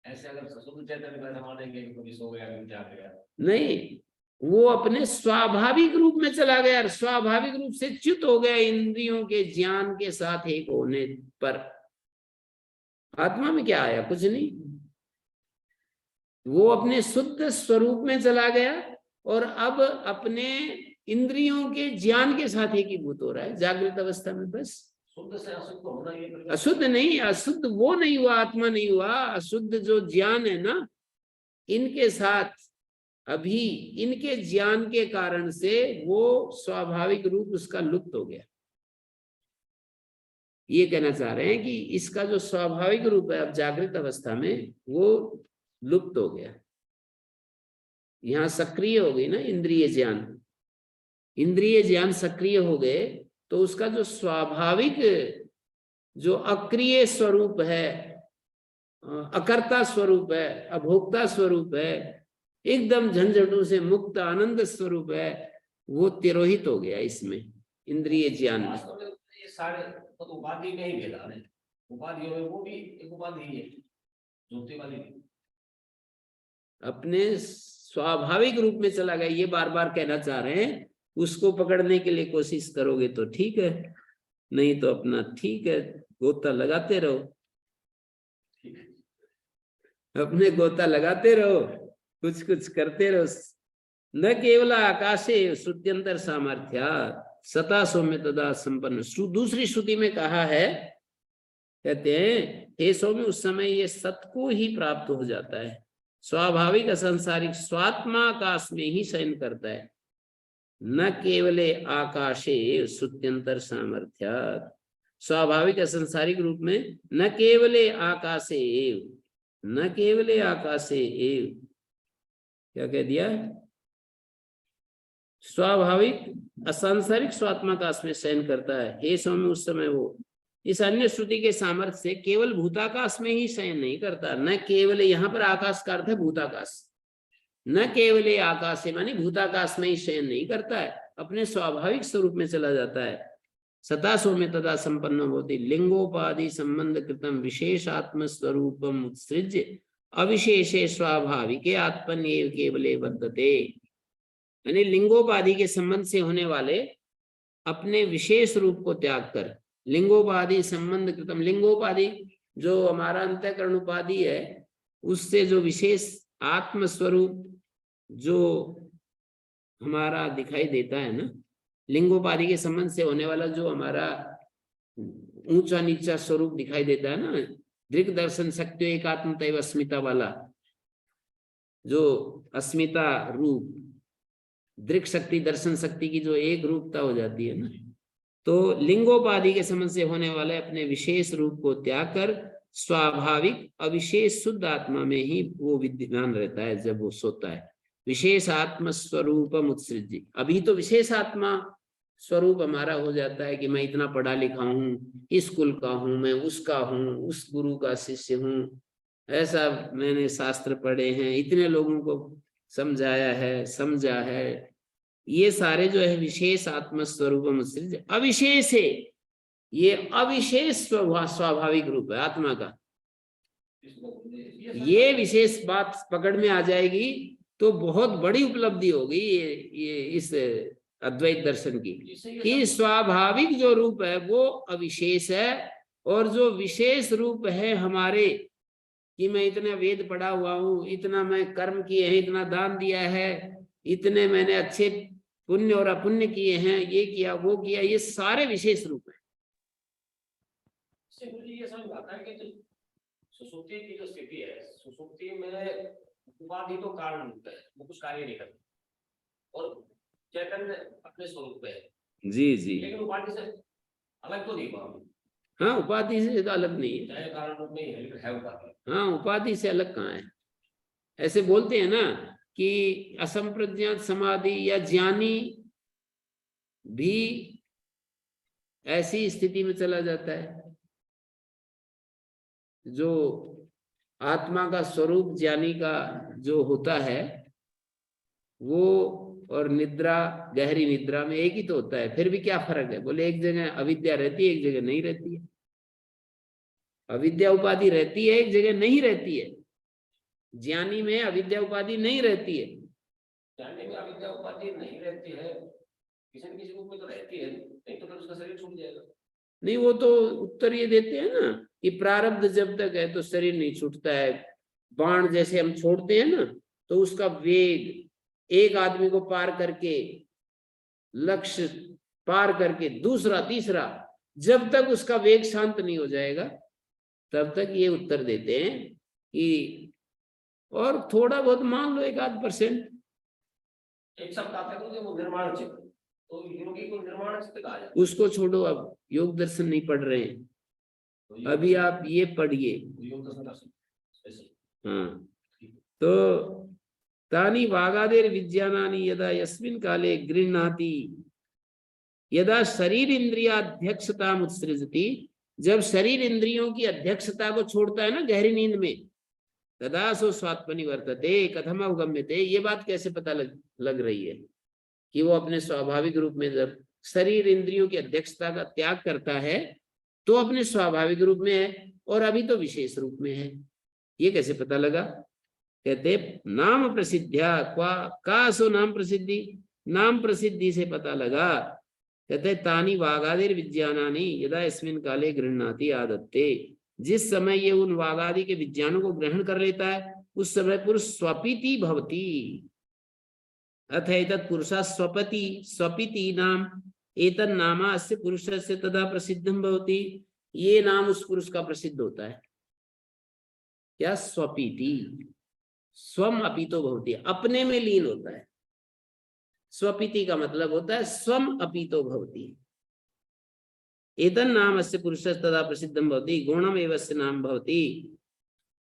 ऐसे अगर शुद्ध चैतन्य में मानेंगे कि कभी सो गया कभी जाग गया, नहीं, वो अपने स्वाभाविक रूप में चला गया, स्वाभाविक रूप से च्युत हो गया इंद्रियों के ज्ञान के साथ एक होने पर। आत्मा में क्या आया, कुछ नहीं। वो अपने शुद्ध स्वरूप में चला गया और अब अपने इंद्रियों के ज्ञान के साथ एकीभूत हो रहा है जागृत अवस्था में। बस शुद्ध से अशुद्ध होना ये परिवर्तन। अशुद्ध नहीं, अशुद्ध वो नहीं हुआ, आत्मा नहीं हुआ, अशुद्ध जो ज्ञान है ना, इनके साथ अभी इनके ज्ञान के कारण से वो स्वाभाविक रूप उसका लुप्त हो गया। ये कहना चाह रहे हैं कि इसका जो स्वाभाविक रूप है अब जागृत अवस्था में वो लुप्त हो गया। यहाँ सक्रिय हो गई ना इंद्रिय ज्ञान, इंद्रिय ज्ञान सक्रिय हो गए तो उसका जो स्वाभाविक जो अक्रिय स्वरूप है, अकर्ता स्वरूप है, अभोक्ता स्वरूप है, एकदम झंझटों से मुक्त आनंद स्वरूप है, वो तिरोहित हो गया इसमें इंद्रिय ज्ञान में। वास्तव में ये सारे तो उपाधि में ही भेद है। उपाधियों में वो भी एक उपाधि ही है, ज्योति वाली भी। अपने स्वाभाविक रूप में चला गया, ये बार बार कहना चाह रहे हैं। उसको पकड़ने के लिए कोशिश करोगे तो ठीक है, नहीं तो अपना ठीक है गोता लगाते रहो, अपने गोता लगाते रहो, कुछ कुछ करते रहो। न केवल आकाशे श्रुत्यंतर सामर्थ्य सता सौम्य तदा संपन्न। दूसरी श्रुति में कहा है, कहते हैं हे सौम्य उस समय ये सत को ही प्राप्त हो जाता है, स्वाभाविक असंसारिक स्वात्मा आकाश में ही शयन करता है। न केवले आकाशे श्रुत्यंतर सामर्थ्य, स्वाभाविक असंसारिक रूप में न केवले आकाशे एव, न केवले आकाशे एव, क्या कह दिया, स्वाभाविक असंसारिक स्वात्माकाश में शयन करता है। हे सौम्य उस समय वो इस अन्य श्रुति के सामर्थ्य से केवल भूताकाश में ही शयन नहीं करता। न केवल, यहाँ पर आकाश का अर्थ है भूताकाश, न केवल आकाश से मानी भूताकाश में ही शयन नहीं करता है, अपने स्वाभाविक स्वरूप में चला जाता है। सता सौम्य तथा संपन्न होती लिंगोपाधि संबंध कृतम विशेष आत्म स्वरूपम उत्सृज्य अविशेषे स्वाभाविके आत्मन्येव केवले वर्तते। यानी लिंगोपाधि के संबंध से होने वाले अपने विशेष रूप को त्याग कर, लिंगोपाधि संबंध कृतम, लिंगोपाधि जो हमारा अंतःकरण उपाधि है उससे जो विशेष आत्म स्वरूप जो हमारा दिखाई देता है ना, लिंगोपाधि के संबंध से होने वाला जो हमारा ऊंचा नीचा स्वरूप दिखाई देता है ना, दृक् दर्शन शक्ति एक आत्मतैव अस्मिता वाला जो अस्मिता रूप, दृक् शक्ति दर्शन शक्ति की जो एक रूपता हो जाती है ना, तो लिंगोपाधि के संबंध से होने वाले अपने विशेष रूप को त्याग कर स्वाभाविक अविशेष शुद्ध आत्मा में ही वो विद्यमान रहता है जब वो सोता है। विशेष आत्म स्वरूपम उत्सृज्य, अभी तो विशेष आत्मा स्वरूप हमारा हो जाता है कि मैं इतना पढ़ा लिखा हूँ, इस कुल का हूँ, मैं उसका हूँ, उस गुरु का शिष्य हूँ, ऐसा मैंने शास्त्र पढ़े हैं, इतने लोगों को समझाया है, समझा है, ये सारे जो है विशेष आत्म स्वरूपम उत्सृज्य। अविशेष है, ये अविशेष स्वाभाविक रूप है आत्मा का। ये विशेष बात पकड़ में आ जाएगी तो बहुत बड़ी उपलब्धि होगी ये इस अद्वैत दर्शन की, कि स्वाभाविक जो रूप है वो अविशेष है, और जो विशेष रूप है हमारे कि मैं इतना वेद पढ़ा हुआ हूँ, इतना मैं कर्म किए हैं, इतना दान दिया है, इतने मैंने अच्छे पुण्य और अपुण्य किए हैं, ये किया वो किया, ये सारे विशेष रूप है। मुझे ये समझ आता है कि जो सुसुप्ति की जो स्थिति है, सुसुप्ति में उपाधि तो कारण रूप है, वो कुछ कार्य नहीं करता, और चैतन्य अपने स्वरूप पे है। जी जी, लेकिन उपाधि से अलग तो नहीं हुआ। हाँ, उपाधि से तो अलग नहीं है, चाहे कारण रूप में ही है, लेकिन है उपाधि। हाँ, उपाधि से अलग कहाँ है। ऐसे बोलते हैं ना कि असंप्रज्ञात समाधि या ज्ञानी भी ऐसी स्थिति में चला जाता है, जो आत्मा का स्वरूप ज्ञानी का जो होता है वो और निद्रा, गहरी निद्रा में एक ही तो होता है। फिर भी क्या फर्क है, बोले एक जगह अविद्या रहती है, एक जगह नहीं रहती है। अविद्या उपाधि रहती है, एक जगह नहीं रहती है। ज्ञानी में अविद्या उपाधि नहीं रहती है। ज्ञानी में अविद्या उपाधि नहीं रहती है, किसी न किसी रूप में तो रहती है, नहीं तो फिर उसका शरीर छूट जाएगा। नहीं, वो तो उत्तर ये देते हैं ना कि प्रारब्ध जब तक है तो शरीर नहीं छूटता है, बाण जैसे हम छोड़ते हैं ना, तो उसका वेग एक आदमी को पार करके, लक्ष्य पार करके दूसरा तीसरा, जब तक उसका वेग शांत नहीं हो जाएगा तब तक ये उत्तर देते हैं कि, और थोड़ा बहुत मान लो 1-8%, एक सप्ताह तक मुझे वो निर्माण चित्त, तो योगी को निर्माण चित्त कहा जाता है। उसको छोड़ो, अब योग दर्शन नहीं पढ़ रहे हैं, तो अभी आप ये पढ़िए। योग दर्शन ऐसे। हाँ, तो तानी वागादेर विज्ञानानि यदा यस्मिन् काले गृह्णाति, यदा शरीर इंद्रियाध्यक्षता उत्सृजति, जब शरीर इंद्रियों की अध्यक्षता को छोड़ता है ना गहरी नींद में, तदा सो स्वात्मनि वर्तते कथम अवगम्यते, ये बात कैसे पता लग रही है कि वो अपने स्वाभाविक रूप में, जब शरीर इंद्रियों की अध्यक्षता का त्याग करता है तो अपने स्वाभाविक रूप में है, और अभी तो विशेष रूप में है, ये कैसे पता लगा? कहते नाम प्रसिद्ध्या, का सो नाम प्रसिद्धि, नाम प्रसिद्धि से पता लगा। कहते तानी वागादिर विज्ञानानि यदा इसमिन काले गृह्णाति आदत्ते, जिस समय ये उन वागादि के विज्ञानों को ग्रहण कर लेता है उस समय पुरुष स्वपिति भवति, अथ एतत् पुरुषः स्वपति स्वपिति नाम, एतत् नामा अस्य पुरुषस्य तदा प्रसिद्धं भवति, ये नाम उस पुरुष का प्रसिद्ध होता है। क्या? स्वपीति, स्वम अपितो भवति, अपने में लीन होता है। स्वपीति का मतलब होता है स्वम अपितो भवति। एतन् नाम अस्य पुरुषस्य तदा प्रसिद्धं भवति, गुणम एवस्य नाम भवति,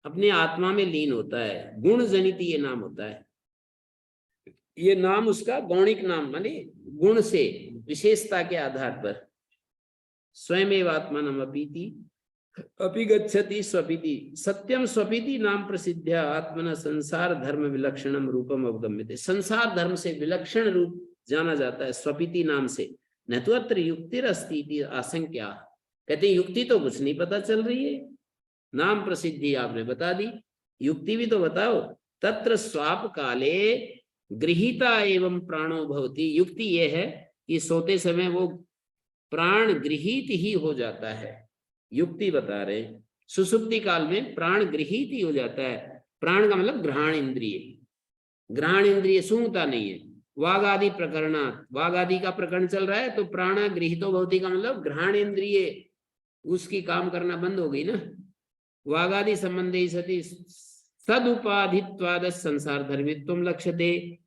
अपने आत्मा में लीन होता है, गुण जनिति ये नाम होता है। ये नाम उसका गौणिक नाम, माने गुण से, विशेषता के आधार पर। स्वयं आत्मानम अपीति अपिगच्छति स्वपिति, सत्यम स्वपिति नाम प्रसिद्ध्या आत्मना संसार धर्म विलक्षणम रूपम अवगम्यते, संसार धर्म से विलक्षण रूप जाना जाता है स्वपिति नाम से। न तो अत्र युक्तिरस्ति आशंका, कहते युक्ति तो कुछ नहीं पता चल रही है, नाम प्रसिद्धि आपने बता दी, युक्ति भी तो बताओ। तत्र स्वाप काले गृहीता एवं प्राणो भवति, युक्ति यह है कि सोते समय वो प्राण गृहीत ही हो जाता है, युक्ति बता रहे। सुसुप्ति काल में प्राण गृहीत ही हो जाता है, प्राण का मतलब ग्रहण इंद्रिय, ग्रहण इंद्रिय सूंघता नहीं है। वाग आदि प्रकरण, वाग आदि का प्रकरण चल रहा है तो प्राण गृहीतो भवति का मतलब ग्रहण इंद्रिय उसकी काम करना बंद हो गई ना। वागादि संबंधे सति सदुपाधित्वाद संसार धर्मित्वम लक्ष्यते,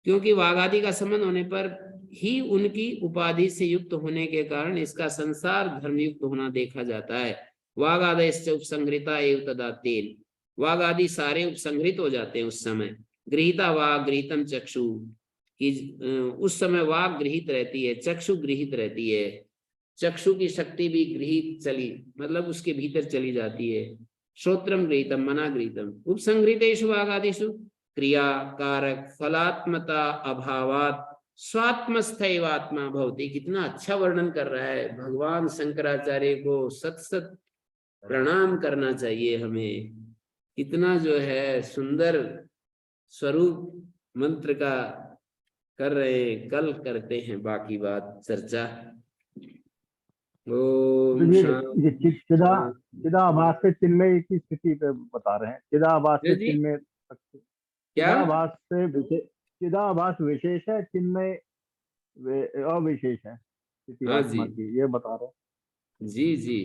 क्योंकि वागादि का संबंध होने पर ही उनकी उपाधि से युक्त होने के कारण इसका संसार धर्मयुक्त होना देखा जाता है। वागादयश्च उपसंहृता एव तदा तेन, वागादि सारे उपसंहृत हो जाते हैं उस समय। गृहीता वाग गृहीतम चक्षु, कि उस समय वाग गृहीत रहती है, चक्षु गृहीत रहती है, चक्षु की शक्ति भी गृहीत चली, मतलब उसके भीतर चली जाती है। श्रोत्रम गृहीतम मना गृहीतम, उपसंहृतेषु वागादिषु क्रिया कारक फलात्मता अभावात स्वात्मस्थैव आत्मा भवति। कितना अच्छा वर्णन कर रहा है भगवान शंकराचार्य को, सत सत प्रणाम करना चाहिए हमें। कितना जो है सुंदर स्वरूप मंत्र का कर रहे, कल करते हैं बाकी बात चर्चा। चिदाभास से चिन्मय की स्थिति पे बता रहे हैं। चिदाभास से चिन्मय, चिदाभास से चिदाभास विशेष है, चिन्मय अविशेष है स्थिति आत्मा की, ये बता रहे हैं। जी जी।